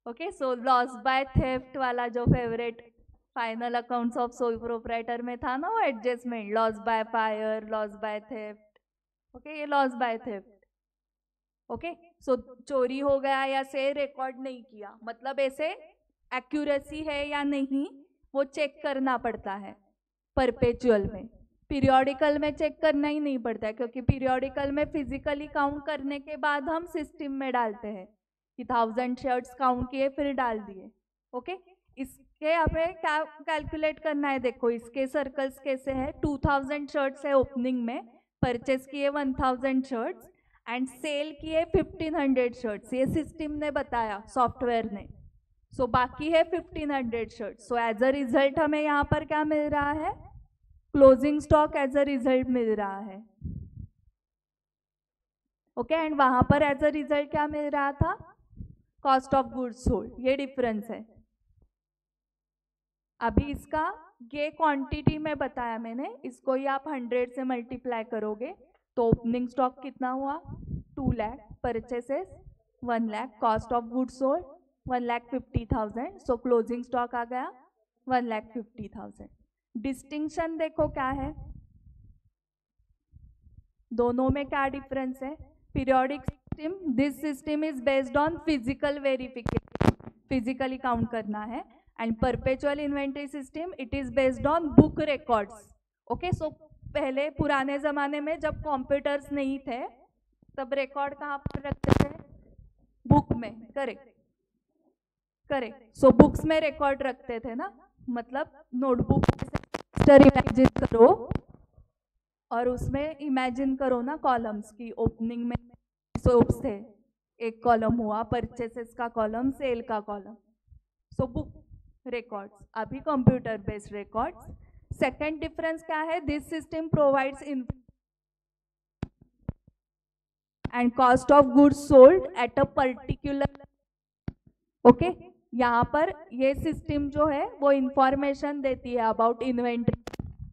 Okay, so loss by theft वाला जो favourite final accounts of sole proprietor में था ना वो adjustment, loss by fire, loss by theft. Okay, ये लॉस बाय थेफ्ट। ओके, सो चोरी हो गया या से रिकॉर्ड नहीं किया, मतलब ऐसे एक्यूरेसी है या नहीं वो चेक करना पड़ता है परपेचुअल में। पीरियोडिकल में चेक करना ही नहीं पड़ता है, क्योंकि पीरियोडिकल में फिजिकली काउंट करने के बाद हम सिस्टम में डालते हैं कि 1000 शर्ट्स काउंट किए फिर डाल दिए। ओके, इसके हमें क्या कैलकुलेट करना है, देखो इसके सर्कल्स कैसे है। 2000 शर्ट्स है ओपनिंग में, परचेस किए 1000 शर्ट्स एंड सेल किए 1500 शर्ट्स, ये सिस्टम ने बताया, सॉफ्टवेयर ने। सो बाकी है 1500 shirts. So as a result हमें यहाँ पर क्या मिल रहा है, closing stock as a result मिल रहा है। ओके, एंड वहां पर एज अ रिजल्ट क्या मिल रहा था, कॉस्ट ऑफ गुड्स सोल्ड। ये डिफरेंस है। अभी इसका ये क्वांटिटी में बताया मैंने, इसको ही आप 100 से मल्टीप्लाई करोगे तो ओपनिंग स्टॉक कितना हुआ, 2 lakh, purchases 1 lakh, cost of goods sold 1,50,000। So closing stock आ गया 1,50,000। डिस्टिंक्शन देखो क्या है, दोनों में क्या डिफरेंस है। Periodic system, this system is based on physical verification, physically count करना है। And perpetual inventory system, it is based on book records. Okay, so पहले पुराने जमाने में जब कंप्यूटर्स नहीं थे तब रिकॉर्ड कहाँ पर रखते थे, बुक में। करेक्ट करेक्ट, सो बुक्स में रिकॉर्ड रखते थे ना, मतलब नोटबुक इमेजिन करो और उसमें इमेजिन करो ना कॉलम्स की, ओपनिंग में सोप्स थे, एक कॉलम हुआ परचेसेस का कॉलम, सेल का कॉलम। सो बुक रिकॉर्ड्स, अभी computer based records. Second difference क्या है, this system provides in and cost of goods sold at a particular. Okay, यहाँ पर ये सिस्टम जो है वो इंफॉर्मेशन देती है about inventory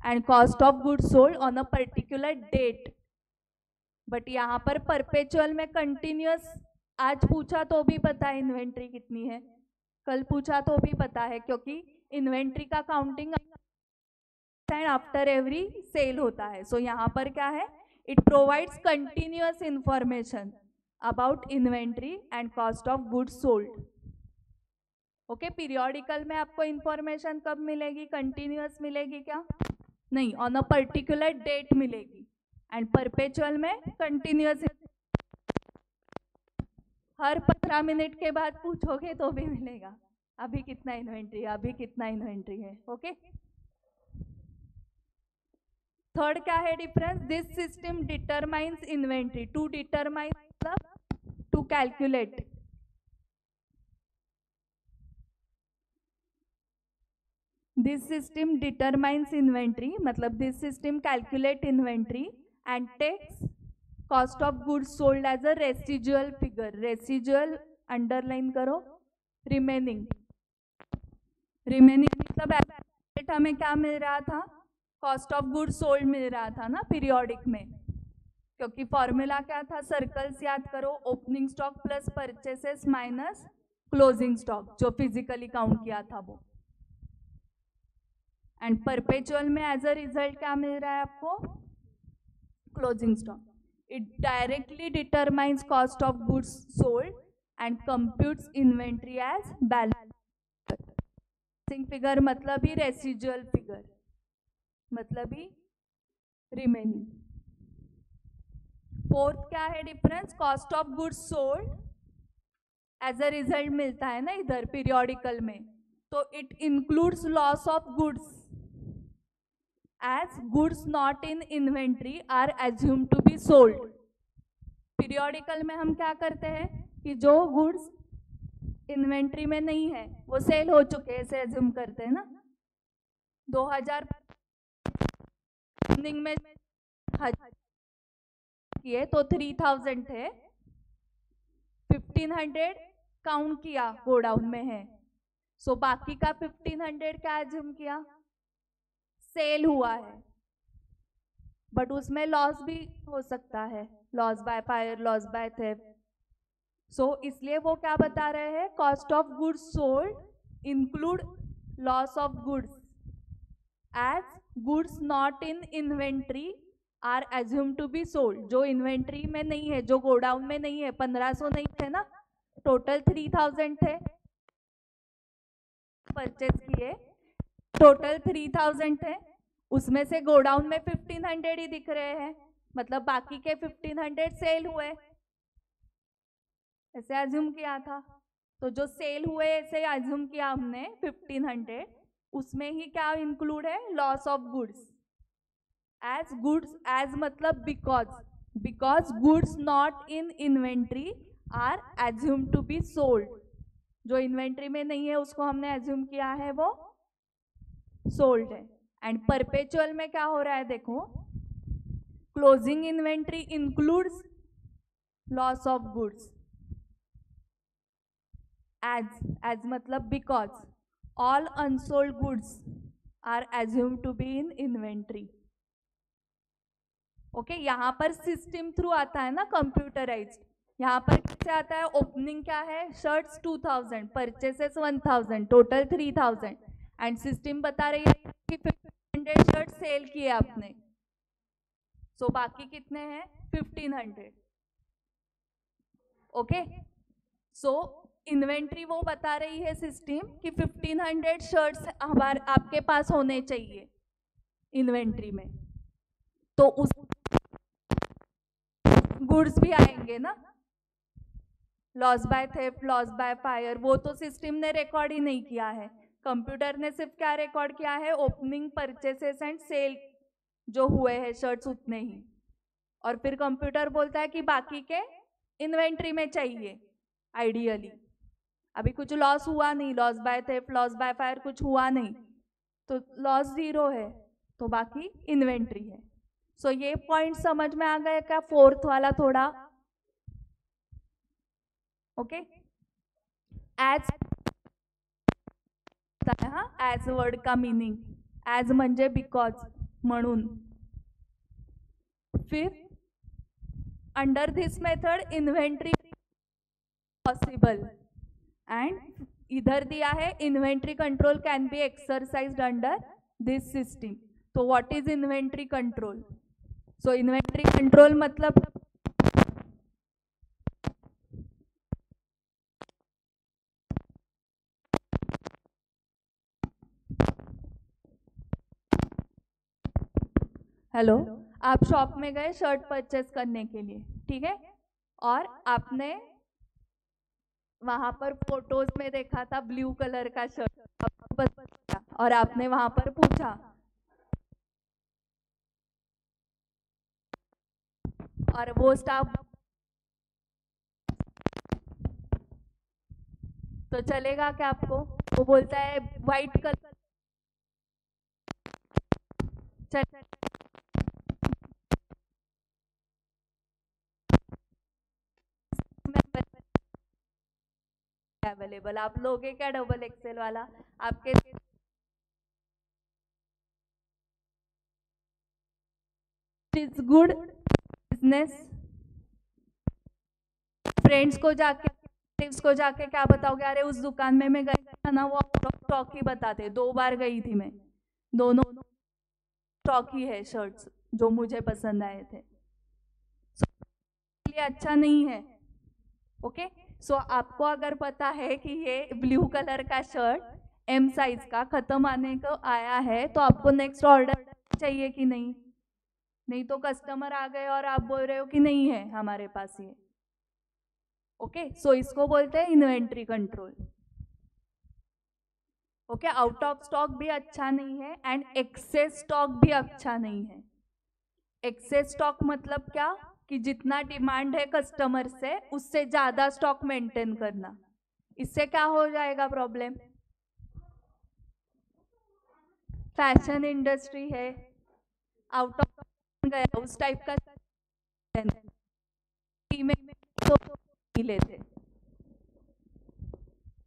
and cost of goods sold on a particular date. But यहाँ पर परपेचुअल में कंटिन्यूअस, आज पूछा तो भी पता है इन्वेंट्री कितनी है, कल पूछा तो भी पता है, क्योंकि इन्वेंट्री का काउंटिंग आफ्टर एवरी सेल होता है। सो यहाँ पर क्या है, it provides continuous information about inventory and cost of goods sold. Okay, periodical में आपको इंफॉर्मेशन कब मिलेगी, कंटिन्यूअस मिलेगी क्या, नहीं, ऑन अ पर्टिकुलर डेट मिलेगी। एंड परपेचुअल में कंटिन्यूअस, हर 15 मिनट के बाद पूछोगे तो भी मिलेगा, अभी कितना इन्वेंट्री है, अभी कितना इन्वेंट्री है। ओके, थर्ड क्या है difference, this system determines inventory, to determine मतलब to calculate. This system determines inventory मतलब this system calculate inventory and takes cost of goods sold as a residual figure. Residual underline करो, remaining, remaining मतलब हमें क्या मिल रहा था, cost of goods sold मिल रहा था ना पीरियोडिक में, क्योंकि फॉर्मूला क्या था, सर्कल्स याद करो, opening stock plus purchases minus closing stock, जो फिजिकली काउंट किया था वो। एंड परपेचुअल में एज अ रिजल्ट क्या मिल रहा है आपको, closing stock. It directly determines cost of goods sold and computes inventory as balance figure, मतलब ही रेसिजुअल फिगर, मतलब ही रिमेनिंग। फोर्थ क्या है difference, cost of goods sold as a result मिलता है ना इधर पीरियोडिकल में, तो it includes loss of goods as goods not in inventory are assume to be sold. Periodical में हम क्या करते हैं कि जो गुड्स इन्वेंट्री में नहीं है वो सेल हो चुके हैं, ऐसे एज्यूम करते हैं ना। 2000 में किए तो 3000 थे, 1500 काउंट किया गोडाउन में है, सो बाकी का 1500 क्या एज्यूम किया, सेल हुआ है, बट उसमें लॉस भी हो सकता है, loss by fire, loss by theft. So इसलिए वो क्या बता रहे हैं, cost of goods sold include loss of goods as goods not in inventory are assume to be sold. जो इन्वेंट्री में नहीं है, जो गोडाउन में नहीं है, 1500 नहीं थे ना, टोटल 3000 थे परचेज किए, टोटल 3000 थे, उसमें से गोडाउन में 1500 ही दिख रहे हैं, मतलब बाकी के 1500 सेल हुए, ऐसे एज्यूम किया था। तो जो सेल हुए ऐसे एज्यूम किया हमने 1500, उसमें ही क्या इंक्लूड है, loss of goods as goods, as मतलब because goods not in inventory are assume to be sold. जो इन्वेंट्री में नहीं है उसको हमने एज्यूम किया है वो सोल्ड है। एंड परपेचुअल में क्या हो रहा है, देखो, closing inventory includes loss of goods as मतलब because all unsold goods are assume to be in inventory. Okay, यहाँ पर सिस्टम थ्रू आता है ना, कंप्यूटराइज्ड। यहाँ पर किससे आता है, ओपनिंग क्या है, shirts 2000, purchases 1000, total 3000, and system बता रही है कि 1500 शर्ट सेल किए आपने, सो बाकी कितने हैं, 1500। ओके, सो इन्वेंट्री वो बता रही है सिस्टम कि 1500 शर्ट्स हमारे आपके पास होने चाहिए इन्वेंट्री में, तो उस गुड्स भी आएंगे ना, loss by theft, loss by fire, वो तो सिस्टम ने रिकॉर्ड ही नहीं किया है। कंप्यूटर ने सिर्फ क्या रिकॉर्ड किया है, ओपनिंग, परचेसेस एंड सेल जो हुए हैं शर्ट्स उतने ही, और फिर कंप्यूटर बोलता है कि बाकी के इन्वेंट्री में चाहिए आइडियली। अभी कुछ लॉस हुआ नहीं, loss by theft, loss by fire कुछ हुआ नहीं, तो लॉस 0 है, तो बाकी इन्वेंट्री है। सो ये पॉइंट समझ में आ गया क्या, फोर्थ वाला थोड़ा। ओके, एज एज वर्ड का मीनिंग, एज म्हणजे बिकॉज, म्हणून। फिर under this method inventory possible, and इधर दिया है inventory control can be exercised under this system. तो what is inventory control, so inventory control मतलब हेलो, आप शॉप में गए शर्ट परचेस करने के लिए, ठीक है, और आपने वहां पर फोटोज में देखा था ब्लू कलर का शर्ट, और आपने वहां पर पूछा, और वो स्टाफ तो चलेगा क्या आपको, वो बोलता है व्हाइट कलर, अवेलेबल, आप लोगे क्या डबल एक्सेल वाला, आपके इज गुड बिजनेस। फ्रेंड्स को जाके क्या बताओगे, अरे उस दुकान में मैं गई था ना, वो स्टॉक ही बताते, 2 बार गई थी मैं, दोनों स्टॉक ही है शर्ट्स जो मुझे पसंद आए थे, ये अच्छा नहीं है। ओके, सो आपको अगर पता है कि ये ब्लू कलर का शर्ट M साइज का खत्म आने को आया है, तो आपको नेक्स्ट ऑर्डर चाहिए कि नहीं, नहीं तो कस्टमर आ गए और आप बोल रहे हो कि नहीं है हमारे पास ये। ओके, सो इसको बोलते हैं inventory control. Okay, out of stock भी अच्छा नहीं है, एंड एक्सेस स्टॉक भी अच्छा नहीं है। एक्सेस स्टॉक मतलब क्या, कि जितना डिमांड है कस्टमर से उससे ज्यादा स्टॉक मेंटेन करना, इससे क्या हो जाएगा प्रॉब्लम, फैशन इंडस्ट्री है, आउट ऑफ गया उस टाइप का तो लेते,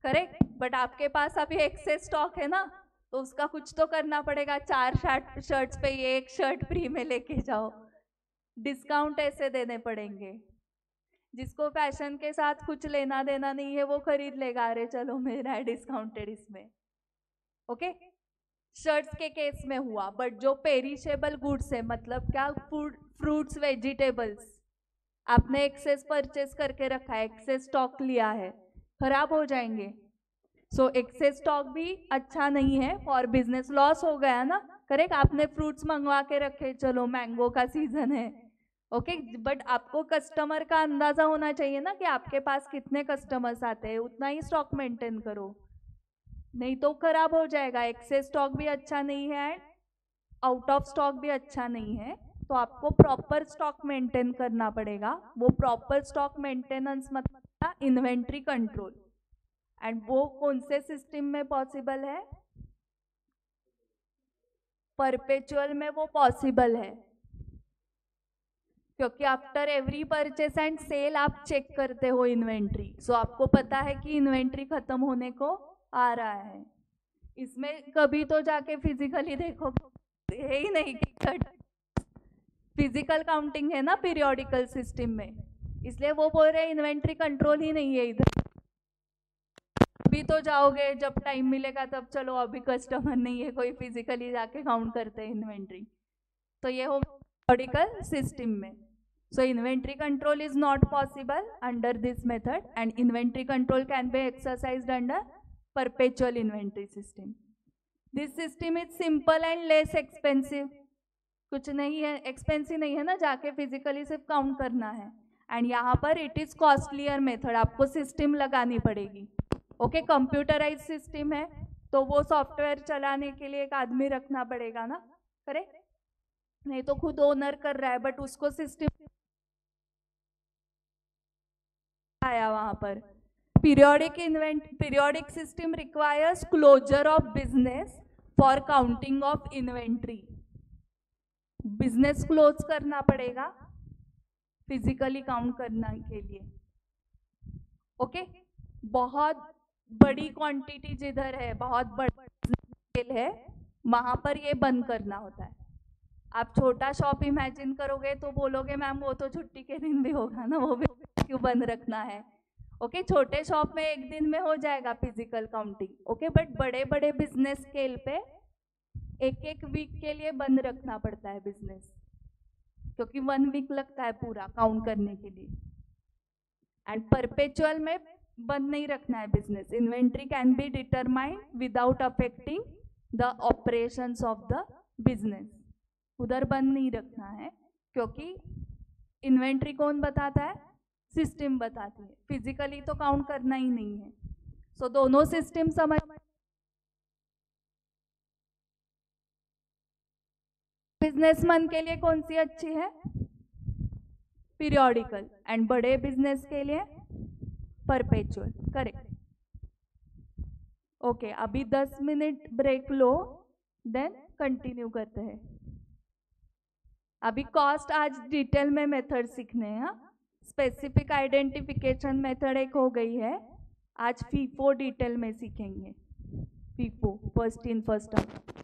करेक्ट, बट आपके पास अभी एक्सेस स्टॉक है ना, तो उसका कुछ तो करना पड़ेगा, 4 शर्ट्स पे ये 1 शर्ट फ्री में लेके जाओ, डिस्काउंट ऐसे देने पड़ेंगे। जिसको फैशन के साथ कुछ लेना देना नहीं है वो खरीद लेगा, अरे चलो मेरा है डिस्काउंटेड इसमें, ओके, शर्ट्स के केस में हुआ, बट जो पेरिशेबल गुड्स है, मतलब क्या, फूड, फ्रूट्स, वेजिटेबल्स, आपने एक्सेस परचेस करके रखा है, एक्सेस स्टॉक लिया है, खराब हो जाएंगे। सो एक्सेस स्टॉक भी अच्छा नहीं है फॉर बिजनेस, लॉस हो गया ना, करेक्ट। आपने फ्रूट्स मंगवा के रखे, चलो मैंगो का सीजन है, ओके, बट आपको कस्टमर का अंदाजा होना चाहिए ना कि आपके पास कितने कस्टमर्स आते हैं, उतना ही स्टॉक मेंटेन करो, नहीं तो खराब हो जाएगा। एक्सेस स्टॉक भी अच्छा नहीं है एंड आउट ऑफ स्टॉक भी अच्छा नहीं है, तो आपको प्रॉपर स्टॉक मेंटेन करना पड़ेगा। वो प्रॉपर स्टॉक मेंटेनेंस मतलब इन्वेंट्री कंट्रोल, एंड वो कौन से सिस्टम में पॉसिबल है? परपेचुअल में वो पॉसिबल है, क्योंकि after every purchase and sale आप चेक करते हो इन्वेंट्री, सो आपको पता है कि इन्वेंट्री खत्म होने को आ रहा है। इसमें कभी तो जाके फिजिकली देखो, है ही नहीं कि फिजिकल काउंटिंग है ना पीरियोडिकल सिस्टम में, इसलिए वो बोल रहे इन्वेंट्री कंट्रोल ही नहीं है इधर। अभी तो जाओगे जब टाइम मिलेगा तब, चलो अभी कस्टमर नहीं है कोई, फिजिकली जाके काउंट करते हैं इन्वेंट्री, तो ये हो पीरियोडिकल सिस्टम में। So inventory control is not possible under this method, and inventory control can be exercised under perpetual inventory system. This system is simple and less expensive. कुछ नहीं है, एक्सपेंसिव नहीं है ना, जाके फिजिकली सिर्फ काउंट करना है। एंड यहाँ पर इट इज कॉस्टलियर मेथड, आपको सिस्टम लगानी पड़ेगी। ओके, कंप्यूटराइज सिस्टम है तो वो सॉफ्टवेयर चलाने के लिए एक आदमी रखना पड़ेगा ना, करेक्ट, नहीं तो खुद ओनर कर रहा है, बट उसको सिस्टम आया वहां पर। Periodic system requires closure of business for counting of inventory, business close करना पड़ेगा फिजिकली काउंट करने के लिए। ओके, बहुत बड़ी क्वांटिटी जिधर है, बहुत बड़ा स्केल है, वहां पर ये बंद करना होता है। आप छोटा शॉप इमेजिन करोगे तो बोलोगे मैम वो तो छुट्टी के दिन भी होगा ना, वो भी क्यों बंद रखना है। ओके, छोटे शॉप में एक दिन में हो जाएगा फिजिकल काउंटिंग, ओके, बट बड़े बड़े बिजनेस स्केल पे एक एक वीक के लिए बंद रखना पड़ता है बिजनेस, क्योंकि 1 वीक लगता है पूरा काउंट करने के लिए। एंड परपेचुअल में बंद नहीं रखना है business, inventory can be determined without affecting the operations of the business, उधर बंद नहीं रखना है, क्योंकि इन्वेंट्री कौन बताता है? सिस्टम बताती है, फिजिकली तो काउंट करना ही नहीं है। सो दोनों सिस्टम समझ। बिजनेसमैन के लिए कौन सी अच्छी है? पीरियोडिकल, एंड बड़े बिजनेस के लिए परपेचुअल, करेक्ट। ओके, अभी 10 मिनट ब्रेक लो, देन कंटिन्यू करते हैं। अभी कॉस्ट आज डिटेल में मेथड सीखने हैं, स्पेसिफिक आइडेंटिफिकेशन मेथड एक हो गई है, आज फीफो डिटेल में सीखेंगे, FIFO first in first out.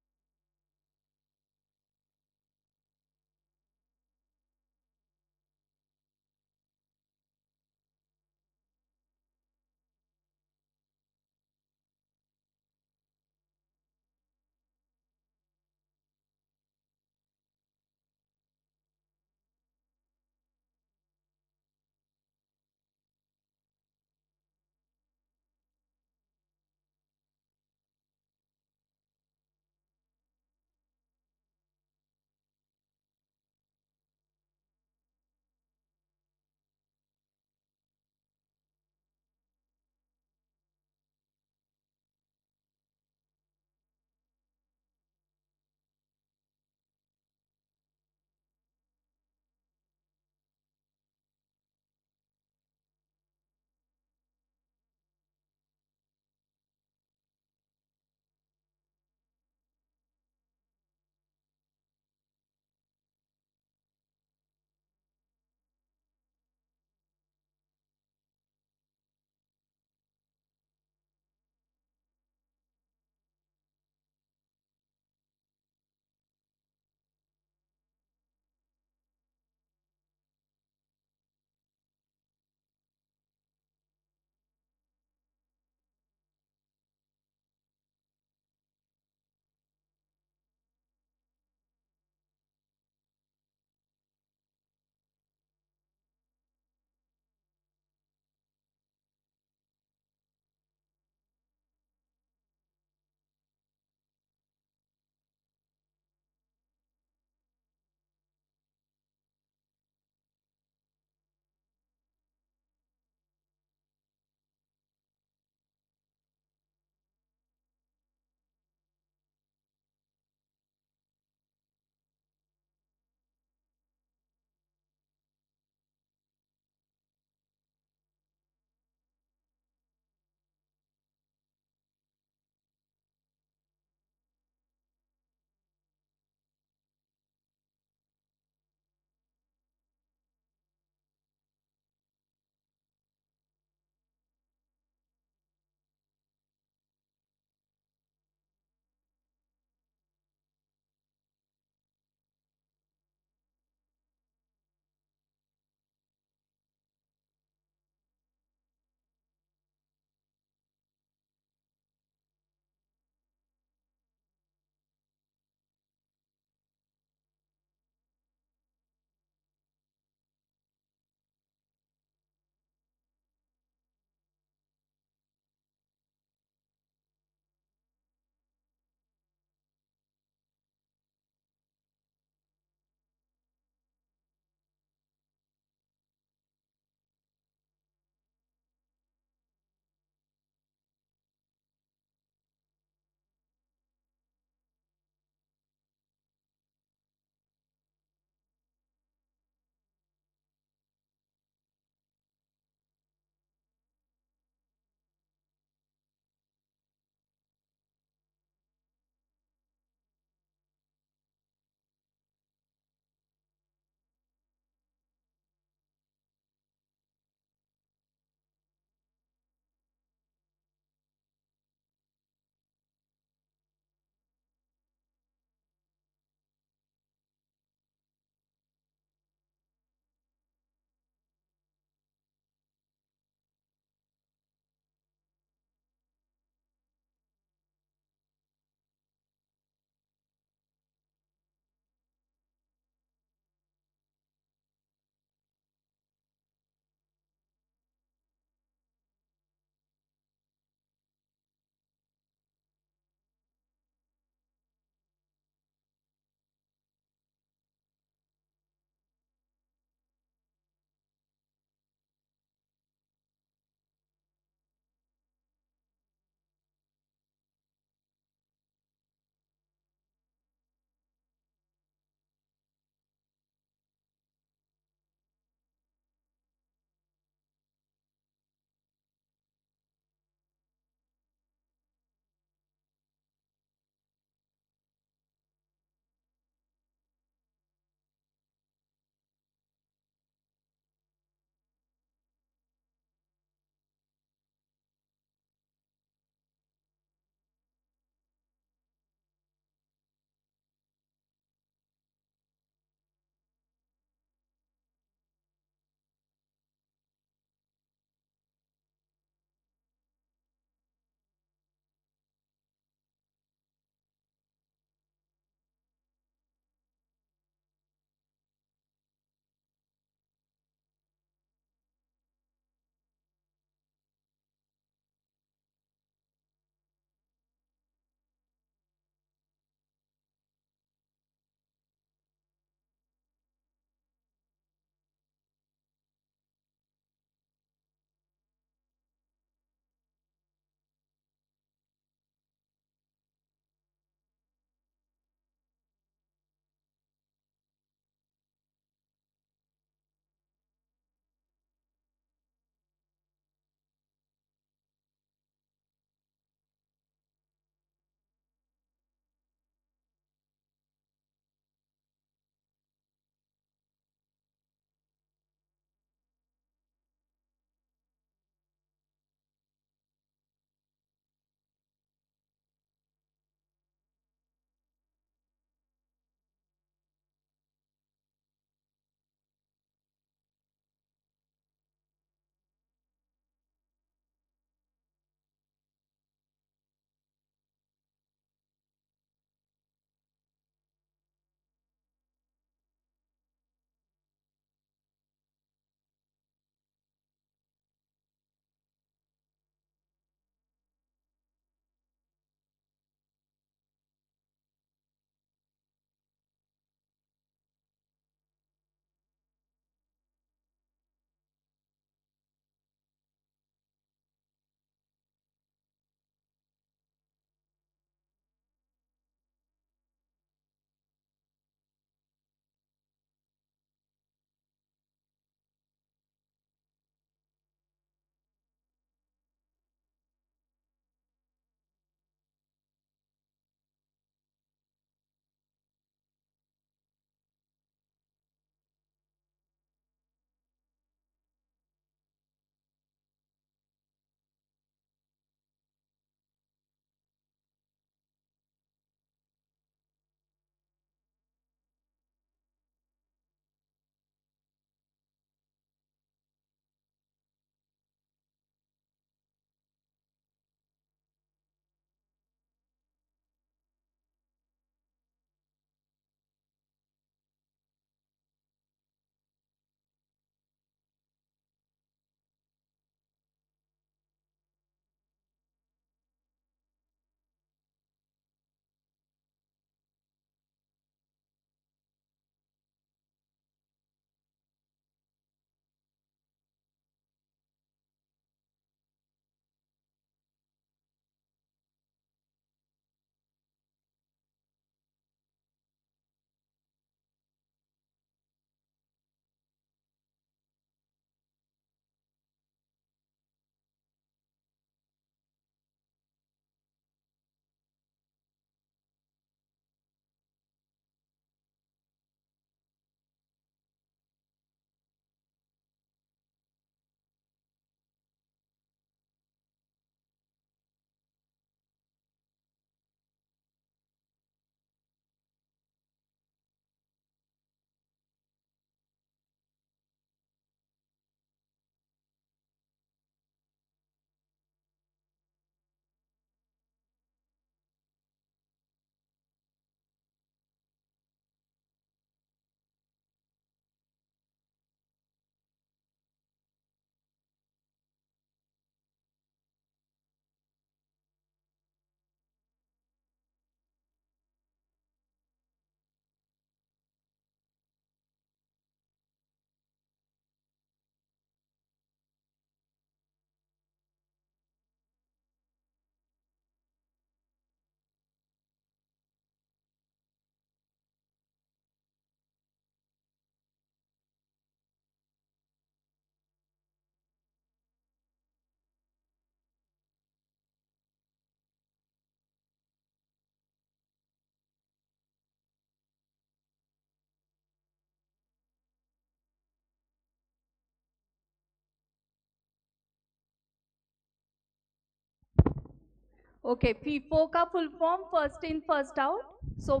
Okay, FIFO का full form first in first out. So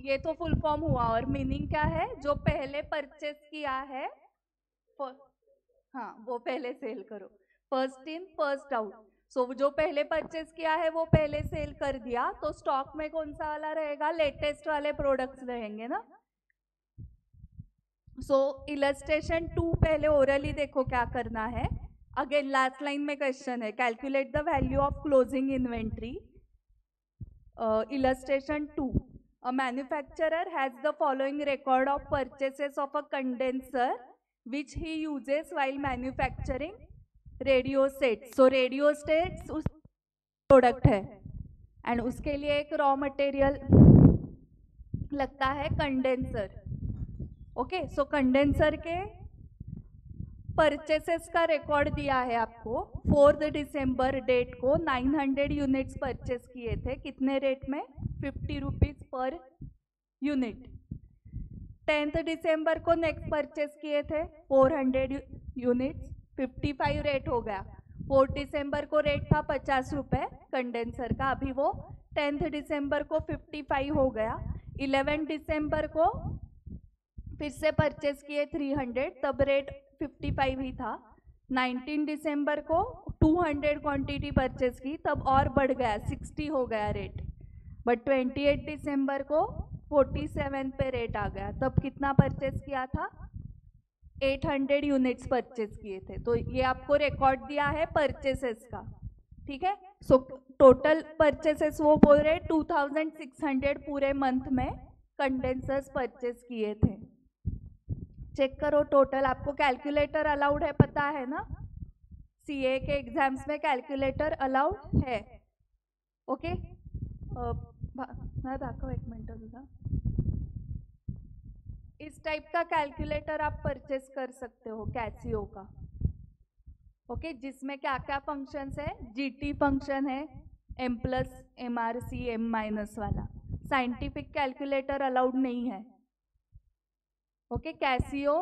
ये तो फुल फॉर्म हुआ, और मीनिंग क्या है? जो पहले परचेस किया है हाँ वो पहले सेल करो। फर्स्ट इन फर्स्ट आउट, सो जो पहले परचेस किया है वो पहले सेल कर दिया, तो स्टॉक में कौन सा वाला रहेगा? लेटेस्ट वाले प्रोडक्ट्स रहेंगे ना। सो इलस्ट्रेशन 2 पहले ओरली देखो क्या करना है। अगेन लास्ट लाइन में क्वेश्चन है, calculate the value of closing inventory. illustration 2, a manufacturer has the following record of purchases of a condenser which he uses while manufacturing radio sets. So radio sets उस product है, and उसके लिए एक raw material लगता है condenser. Okay, सो condenser के purchases का record दिया है आपको। 4 दिसंबर डेट को 900 यूनिट्स परचेस किए थे, कितने रेट में? 50 रुपीज पर यूनिट। 10 दिसंबर को नेक्स्ट परचेस किए थे 400 यूनिट्स, 55 रेट हो गया। 4 दिसंबर को रेट था 50 रुपए कंडेंसर का, अभी वो 10 दिसंबर को 55 हो गया। 11 दिसंबर को फिर से परचेस किए 300, तब रेट 55 ही था। 19 दिसंबर को 200 क्वांटिटी परचेस की, तब और बढ़ गया 60 हो गया रेट। बट 28 दिसंबर को 47 पे रेट आ गया, तब कितना परचेस किया था? 800 यूनिट्स परचेस किए थे। तो ये आपको रिकॉर्ड दिया है परचेसेस का, ठीक है। सो टोटल परचेसेस वो बोल रहे 2600 पूरे मंथ में कंडेंसर्स परचेस किए थे। चेक करो टोटल, आपको कैलकुलेटर अलाउड है, पता है ना? सीए के एग्जाम्स में कैलकुलेटर अलाउड है। ओके, मैं दाखव एक मिनट तुझा। इस टाइप का कैलकुलेटर आप परचेस कर सकते हो कैसियो का। ओके, जिसमें क्या क्या फंक्शंस है? जीटी फंक्शन है, M plus, M R C, M minus वाला। साइंटिफिक कैलकुलेटर अलाउड नहीं है। ओके, कैसियो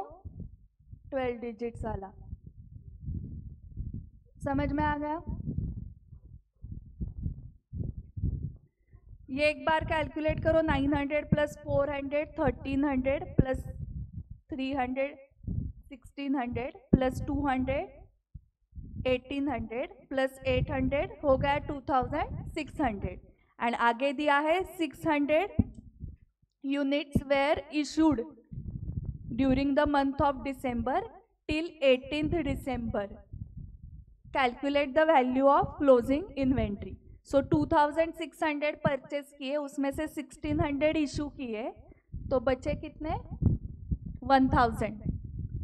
12 डिजिट्स वाला, समझ में आ गया? ये एक बार कैलकुलेट करो, 900 प्लस 400 1300 प्लस 300 1600 प्लस 200 1800 प्लस 800 हो गया 2600, एंड आगे दिया है 600 units were issued during the month of December till 18th December. Calculate the value of closing inventory. So 2600 purchase किए, उसमें से 1600 इशू किए, तो बचे कितने? 1000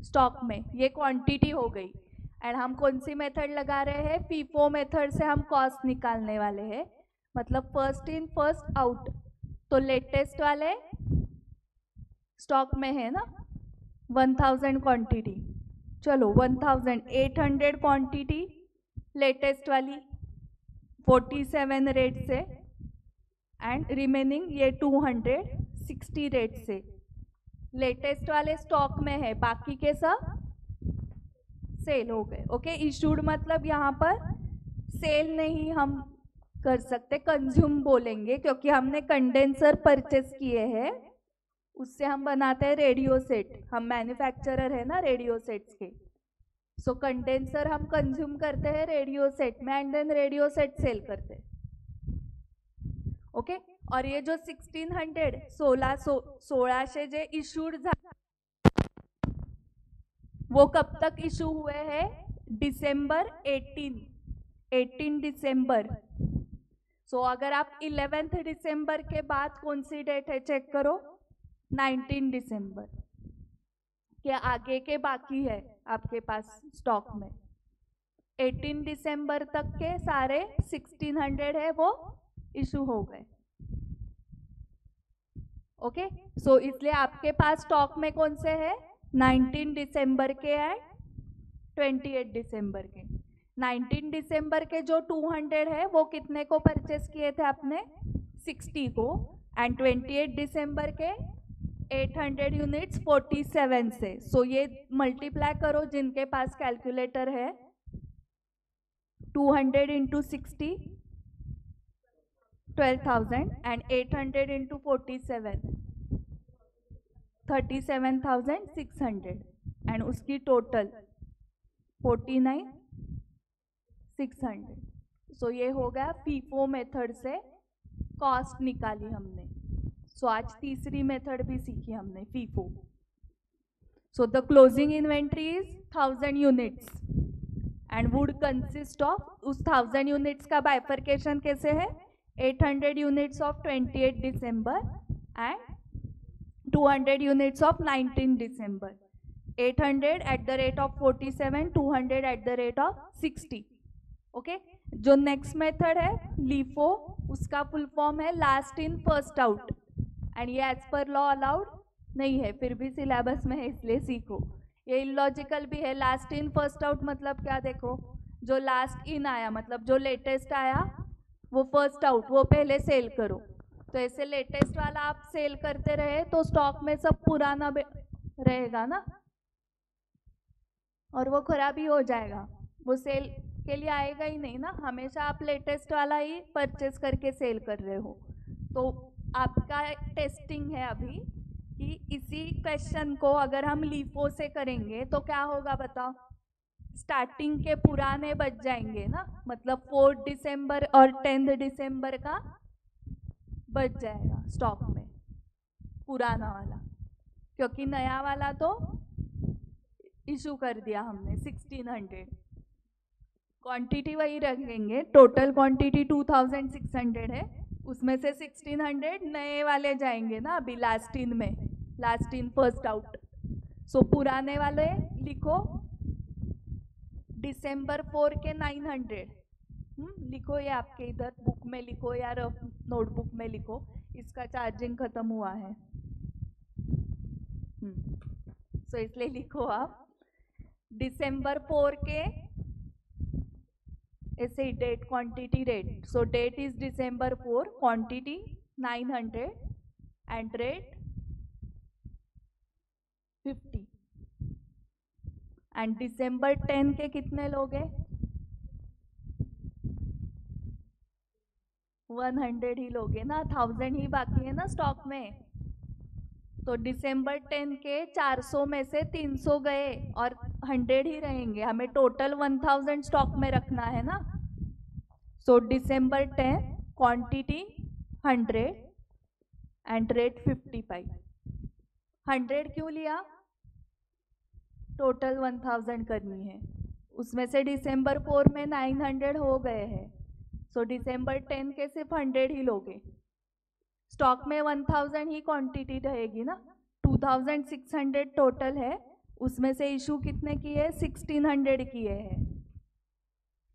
स्टॉक में। ये क्वांटिटी हो गई, एंड हम कौन सी मेथड लगा रहे हैं? फीफो मेथड से हम कॉस्ट निकालने वाले हैं, मतलब फर्स्ट इन फर्स्ट आउट। तो लेटेस्ट वाले स्टॉक में है ना 1000 क्वांटिटी, चलो 1800 क्वांटिटी लेटेस्ट वाली 47 रेट से, एंड रिमेनिंग ये 260 रेट से लेटेस्ट वाले स्टॉक में है, बाकी के सब सेल हो गए। ओके, इशूड मतलब यहाँ पर सेल नहीं हम कर सकते, कंज्यूम बोलेंगे, क्योंकि हमने कंडेंसर परचेस किए हैं, उससे हम बनाते हैं रेडियो सेट। हम मैन्युफैक्चरर है ना रेडियो सेट्स के। सो कंडेंसर हम कंज्यूम करते हैं रेडियो सेट में, and then radio set sell करते हैं। ओके, और ये जो 1600 जे इशूड वो कब तक इशू हुए हैं? दिसंबर 18 दिसंबर। सो अगर आप 11 दिसंबर के बाद कौन सी डेट है चेक करो, 19 दिसंबर के आगे के बाकी है आपके पास स्टॉक में। 18 दिसंबर तक के सारे 1600 है वो इशू हो गए। ओके, सो इसलिए आपके पास स्टॉक में कौन से है? 19 दिसंबर के एंड 28 दिसंबर के। 19 दिसंबर के जो 200 है वो कितने को परचेस किए थे आपने? 60 को, एंड 28 दिसंबर के 800 यूनिट्स 47 से। सो ये मल्टीप्लाई करो जिनके पास कैलकुलेटर है, 200 इंटू 60 12,000 and 800 into 47 37,600 एंड उसकी टोटल 49,600. सो ये हो गया फीफो मेथड से कॉस्ट निकाली हमने. सो आज तीसरी मेथड भी सीखी हमने FIFO. So the closing inventory is 1000 units and would consist of, उस 1000 यूनिट्स का बाइफर्केशन कैसे है, 800 units of 28 December and 200 units of 19 December. 800 eight the rate of 47, 200 eight the rate of 60. Okay. जो नेक्स्ट मेथड है LIFO, उसका full form है last in first out and ये as per law allowed नहीं है, फिर भी सिलेबस में है इसलिए सीखो. ये इलॉजिकल भी है. लास्ट इन फर्स्ट आउट मतलब क्या, देखो जो लास्ट इन आया मतलब जो लेटेस्ट आया वो फर्स्ट आउट, वो पहले सेल करो. तो ऐसे लेटेस्ट वाला आप सेल करते रहे तो स्टॉक में सब पुराना रहेगा ना, और वो खराब ही हो जाएगा, वो सेल के लिए आएगा ही नहीं ना. हमेशा आप लेटेस्ट वाला ही परचेस करके सेल कर रहे हो. तो आपका टेस्टिंग है अभी कि इसी क्वेश्चन को अगर हम लीफो से करेंगे तो क्या होगा बताओ. स्टार्टिंग के पुराने बच जाएंगे ना, मतलब 4 दिसंबर और 10 दिसंबर का बच जाएगा स्टॉक में पुराना वाला, क्योंकि नया वाला तो इशू कर दिया हमने 1600. क्वांटिटी वही रखेंगे, टोटल क्वांटिटी 2600 है, उसमें से 1600 नए वाले जाएंगे ना अभी लास्ट इन में, लास्ट इन फर्स्ट आउट. सो पुराने वाले लिखो दिसंबर 4 के 900. लिखो, ये आपके इधर बुक में लिखो या रफ नोटबुक में लिखो, इसका चार्जिंग खत्म हुआ है. सो इसलिए लिखो आप दिसंबर 4 के ऐसे ही date, quantity rate. So date is December 4, quantity 900 and rate 50. And दिसंबर 10 के कितने लोग हैं, 100 ही लोग हैं ना, 1000 ही बाकी है ना स्टॉक में. तो दिसंबर 10 के 400 में से 300 गए और 100 ही रहेंगे, हमें टोटल 1000 स्टॉक में रखना है ना. सो दिसंबर 10 क्वांटिटी 100 एंड रेट 55. 100 क्यों लिया, टोटल 1000 करनी है, उसमें से दिसंबर 4 में 900 हो गए हैं. सो दिसंबर 10 के सिर्फ 100 ही लोगे, स्टॉक में 1000 ही क्वांटिटी रहेगी ना. 2600 टोटल है, उसमें से इशू कितने किए, 1600 किए हैं.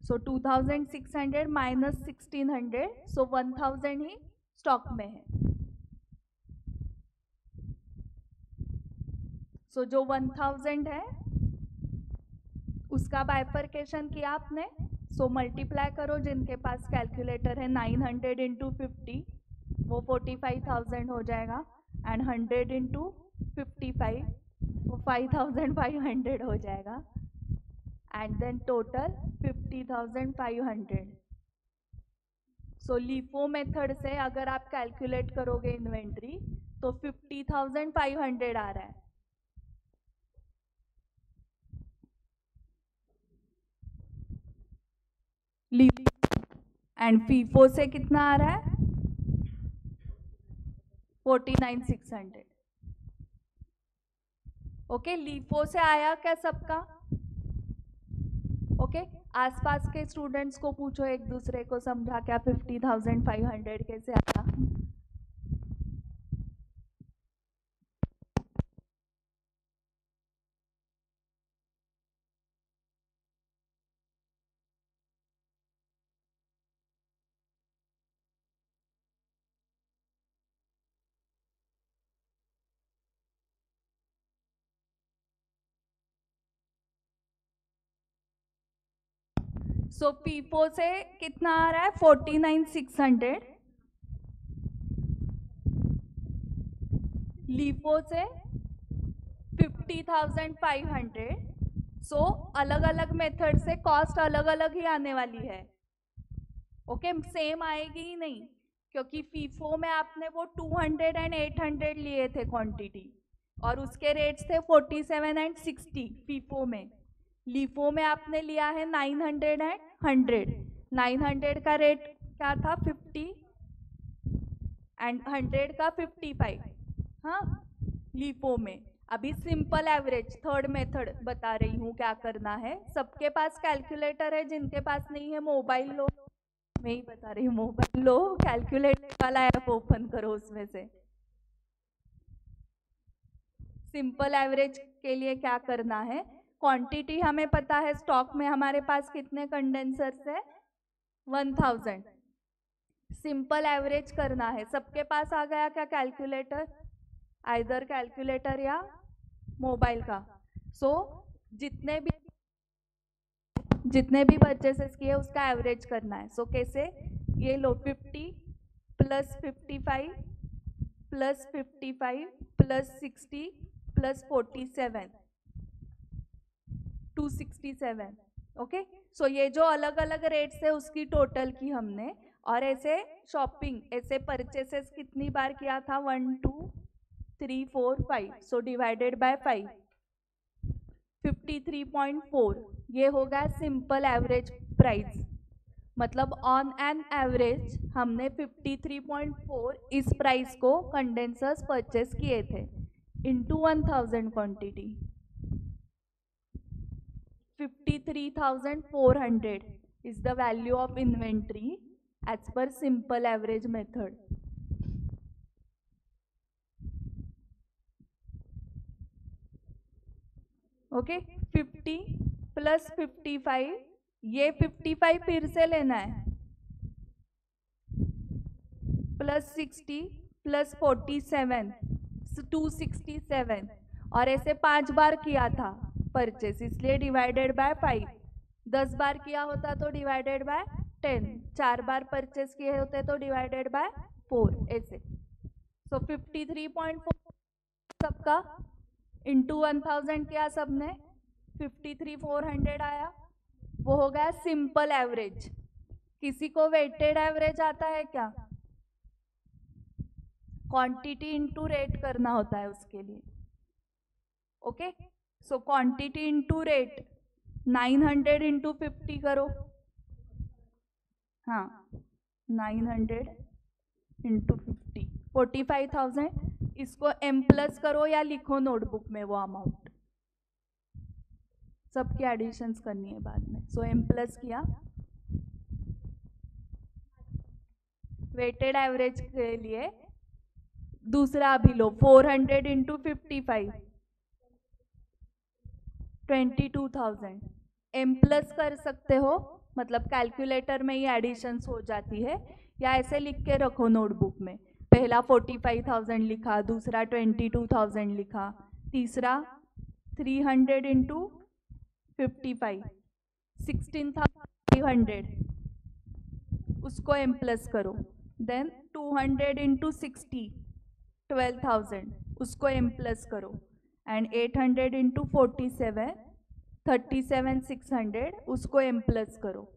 सो 2600 माइनस 1600, सो 1000 ही स्टॉक में है. सो जो 1000 है उसका बाइफर्केशन किया आपने. सो मल्टीप्लाई करो, जिनके पास कैलकुलेटर है, 900 इंटू 50 वो 45,000 हो जाएगा एंड 100 इंटू 55 वो 5,500 हो जाएगा and then total 50,500. So LIFO method से अगर आप कैलकुलेट करोगे इन्वेंट्री तो 50,500 आ रहा है. एंड फीफो से कितना आ रहा है, 49,600. ओके. लीफो से आया क्या सबका, ओके. आसपास के स्टूडेंट्स को पूछो, एक दूसरे को समझा क्या 50,500 कैसे आया. सो फीफो से कितना आ रहा है, 49,600. लीफो से 50,500. सो अलग अलग मेथड से कॉस्ट अलग अलग ही आने वाली है. ओके. सेम आएगी ही नहीं, क्योंकि फीफो में आपने वो 200 एंड 800 लिए थे क्वांटिटी, और उसके रेट्स थे 47 एंड 60 फीफो में। लीफो में आपने लिया है 900 एंड 100। 900 का रेट क्या था 50 एंड 100 का 55। हाँ, लीफो में। अभी सिंपल एवरेज थर्ड मेथड बता रही हूँ क्या करना है। सबके पास कैलकुलेटर है, जिनके पास नहीं है मोबाइल लो, मैं ही बता रही हूँ, मोबाइल लो, कैलकुलेटर वाला ऐप ओपन करो, उसमें से सिंपल एवरेज के लिए क्या करना है। क्वांटिटी हमें पता है, स्टॉक में हमारे पास कितने कंडेंसर्स है 1000। सिंपल एवरेज करना है। सबके पास आ गया क्या कैलकुलेटर, आइदर कैलकुलेटर या मोबाइल का। सो जितने भी परचेसेस किए उसका एवरेज करना है। सो कैसे, ये लो 50 plus 55 plus 55 plus 60 plus 47 267। Okay, so ये जो अलग अलग रेट्स है उसकी टोटल की हमने, और ऐसे शॉपिंग, ऐसे परचेसेस कितनी बार किया था 1 2 3 4 5, सो डिवाइडेड बाय 5, 53.4। ये होगा सिंपल एवरेज प्राइस। मतलब ऑन एन एवरेज हमने 53.4 इस प्राइस को कंडेंसर्स परचेस किए थे into 1000 quantity. 53,400 is the value of inventory as per simple average method. Okay, 50 plus 55, ये 55 फिर से लेना है, प्लस 60 प्लस 47 267, और ऐसे 5 बार किया था परचेस, इसलिए डिवाइडेड बाय 5। 10 बार किया होता तो डिवाइडेड बाय 10, 4 बार परचेस किए होते तो डिवाइडेड बाय 4, ऐसे। सो 53.4 सबका इंटू 1000 किया सबने, 53,400 आया, वो हो गया सिंपल एवरेज। किसी को वेटेड एवरेज आता है क्या? क्वांटिटी इंटू रेट करना होता है उसके लिए। Okay, so quantity into rate 900 into 50 करो। हाँ, 900 इंटू 50 45,000। इसको m प्लस करो या लिखो नोटबुक में वो अमाउंट, सबकी एडिशंस करनी है बाद में। सो m प्लस किया। वेटेड एवरेज के लिए दूसरा भी लो, 400 इंटू 55 22,000। m प्लस कर सकते हो, मतलब कैलकुलेटर में ही एडिशंस हो जाती है, या ऐसे लिख के रखो नोटबुक में। पहला 45,000 लिखा, दूसरा 22,000 लिखा, तीसरा 300 इंटू 55 16,500, उसको m प्लस करो। देन 200 इंटू 60 12,000, उसको m प्लस करो। एंड 800 इंटू 47 37,600, उसको m प्लस करो।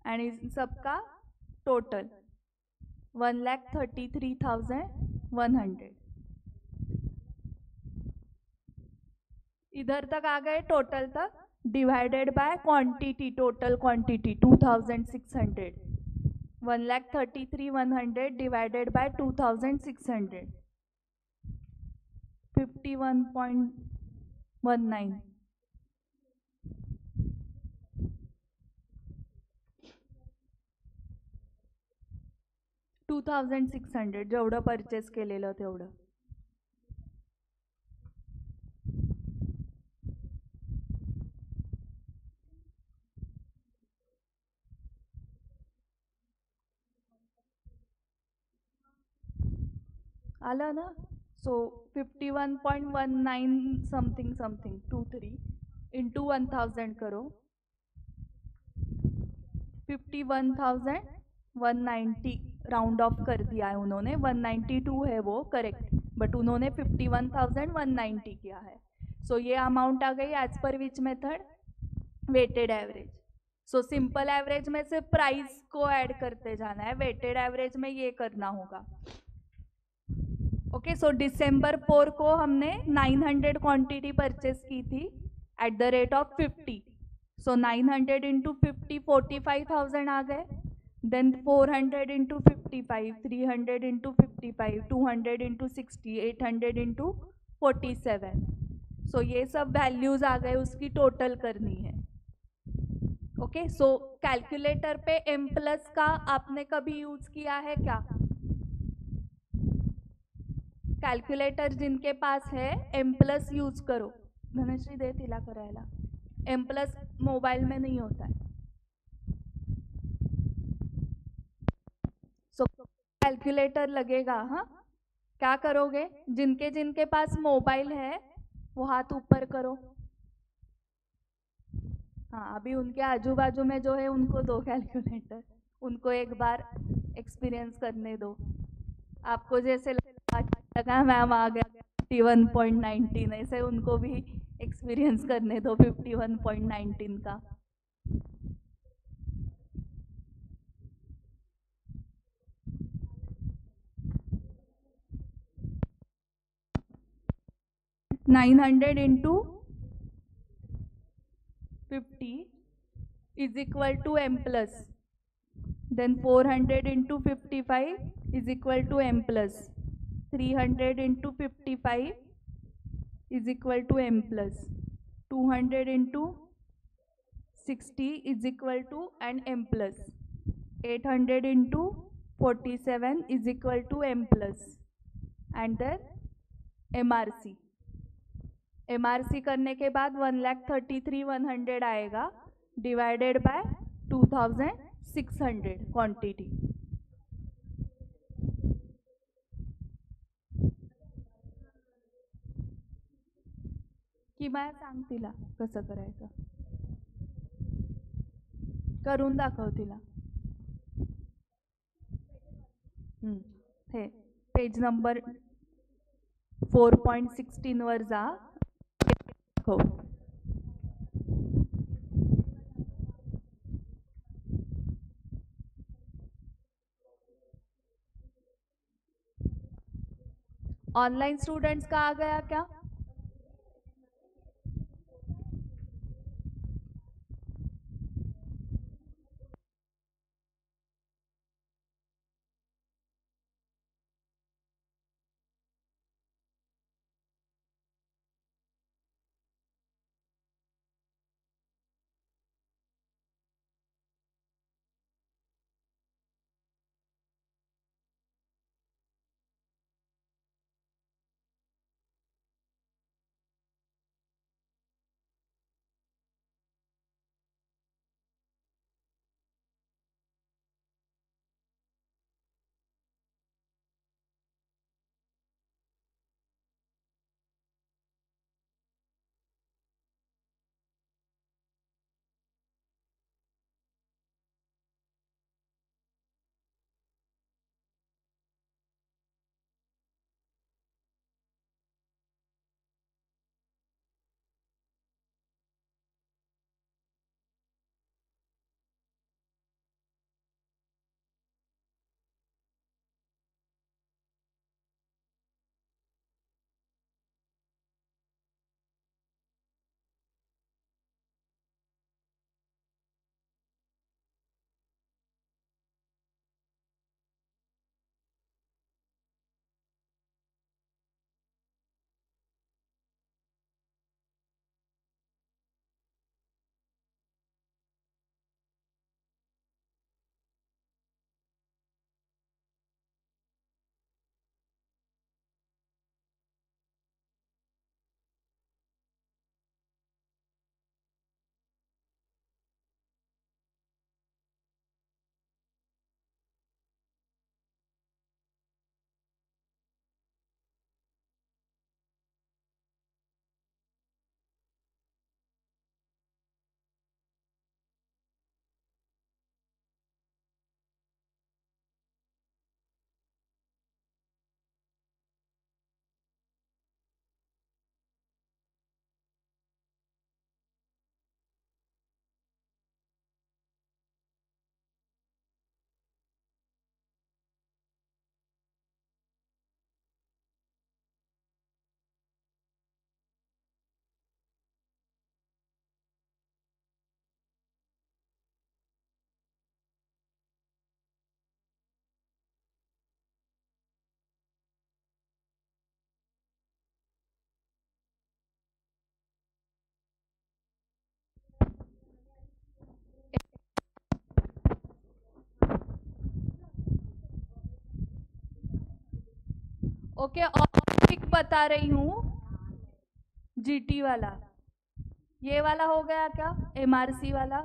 एंड इन सबका टोटल 1,33,100। इधर तक आ गए टोटल तक, divided by quantity, total quantity 2,600। 1,33,100 divided by 2,600, 51.19। $2,600 जेवढं परचेस केलेलं तेवढं। आलं ना? सो 51.19 समथिंग समथिंग 23 इंटू 1000 करो, 51,190 राउंड ऑफ कर दिया है उन्होंने, 192 है वो करेक्ट, बट उन्होंने 51,190 किया है। सो ये अमाउंट आ गई as per which method, weighted average. So simple average में सिर्फ प्राइस को ऐड करते जाना है, वेटेड एवरेज में ये करना होगा। ओके, सो दिसंबर 4 को हमने 900 क्वांटिटी परचेस की थी at the rate of 50। So 900 into 50 45,000 आ गए। Then 400 into 55, 300 into 55, 200 into 60, 800 into 47। So ये सब वैल्यूज आ गए, उसकी टोटल करनी है। ओके, सो कैलकुलेटर पे m प्लस का आपने कभी यूज किया है क्या? कैलकुलेटर जिनके पास है m प्लस यूज करो। धनश्री दे तिला करायला। m प्लस मोबाइल में नहीं होता है। सो कैलकुलेटर लगेगा। हाँ, क्या करोगे? जिनके जिनके पास मोबाइल है वो हाथ ऊपर करो। हाँ, अभी उनके आजू बाजू में जो है उनको दो कैलकुलेटर, उनको एक बार एक्सपीरियंस करने दो। आपको जैसे लगा मैम आ गया 51.19, ऐसे उनको भी एक्सपीरियंस करने दो 51.19 का। Nine 900 into 50 is equal to m plus. Then 400 into 55 is equal to m plus. 300 into 55 is equal to m plus. 200 into 60 is equal to and m plus. 800 into 47 is equal to m plus. And then MRC. MRC करने के बाद 1,33,100 आएगा divided by 2,600 quantity. किमया सांग तिला कसं करायचं, करून दाखव तिला। हे पेज नंबर 4.16 वर जा। हो, ऑनलाइन स्टूडेंट्स का आ गया क्या? ओके, और ट्रिक बता रही हूँ, जीटी वाला, ये वाला हो गया क्या, एमआरसी वाला?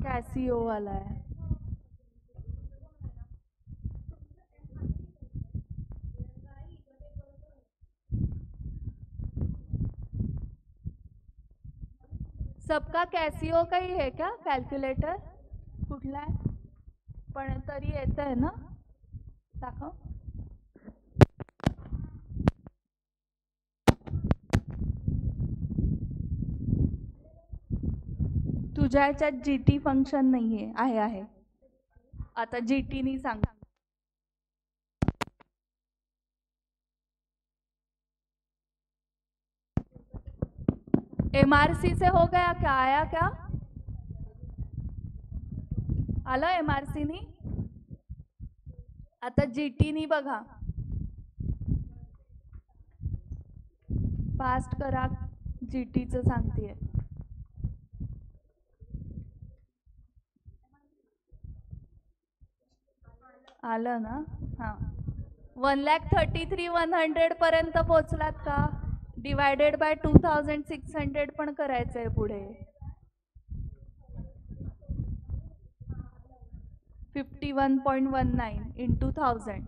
कैसीओ वाला है। सबका कैसीओ का ही है क्या कॅल्क्युलेटर? कुठला आहे? पण तरी येतं आहे ना, दाखव. तुझ्या ह्याच्यात जीटी फंक्शन नाहीये, आहे. आता जीटी नी सांग. एमआरसी से हो गया क्या, आया क्या? आलं एमआरसी नी? आता जीटी नी बघा, फास्ट करा, जीटीचं सांगतेय. आलं ना? हां, 1,33,100 पर्यंत पोचलात का? डिवायडेड बाय 2,600 पण करायचं आहे पुढे. 51.19 इंटू 1000,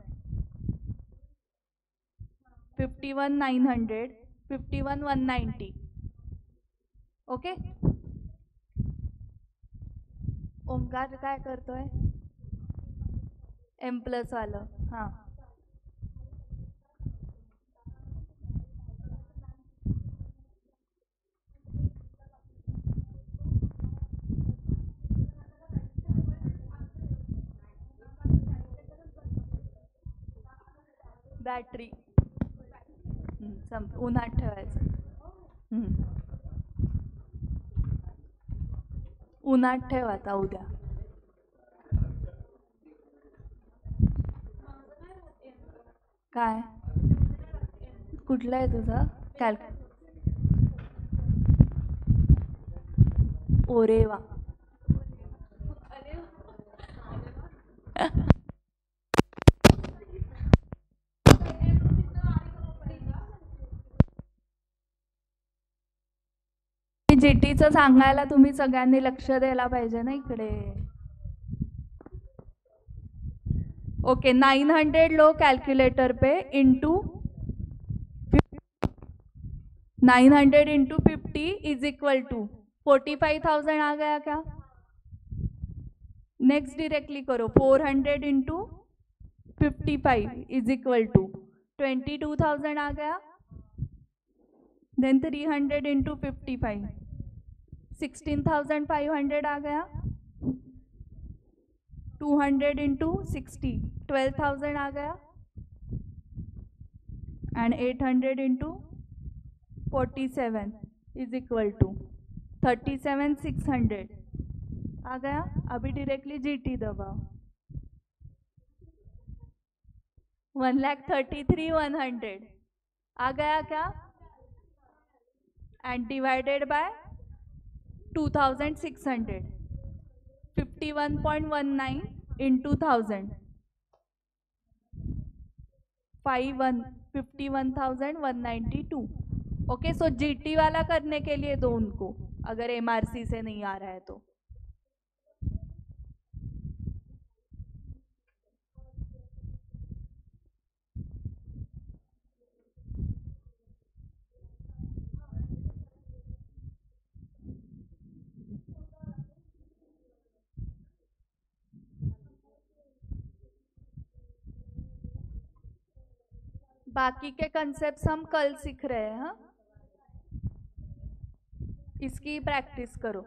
51,900, 51,190. ओके. ओंकार काय करतोय? एम प्लस वालं. हां, बॅटरी उन्हात ठेवायचं. उन्हात ठेव आता उद्या. काय कुठलं आहे तुझं ओरेवा? जीटीचं सांगायला तुम्ही सगळ्यांनी लक्ष द्यायला पाहिजे ना इकडे. ओके, 900 लो कैलकुलेटर पे into 900 into 50 is equal to 45,000 आ गया क्या? नेक्स्ट डायरेक्टली करो, 400 इंटू 55 इज इक्वल टू 22,000 आ गया. देन 300 इंटू 55 16,500 आ गया. 200 इंटू 60 12,000 आ गया. And 800 into 47 is equal to 37,600 आ गया. अभी डायरेक्टली जीटी दबाओ, 1,33,100 आ गया क्या? And divided by 2,600, 51.19 into 1000, 51,192. Okay, so GT वाला करने के लिए दो उनको, अगर एमआरसी से नहीं आ रहा है तो. बाकी के कंसेप्ट्स हम कल सीख रहे हैं. हाँ, इसकी प्रैक्टिस करो.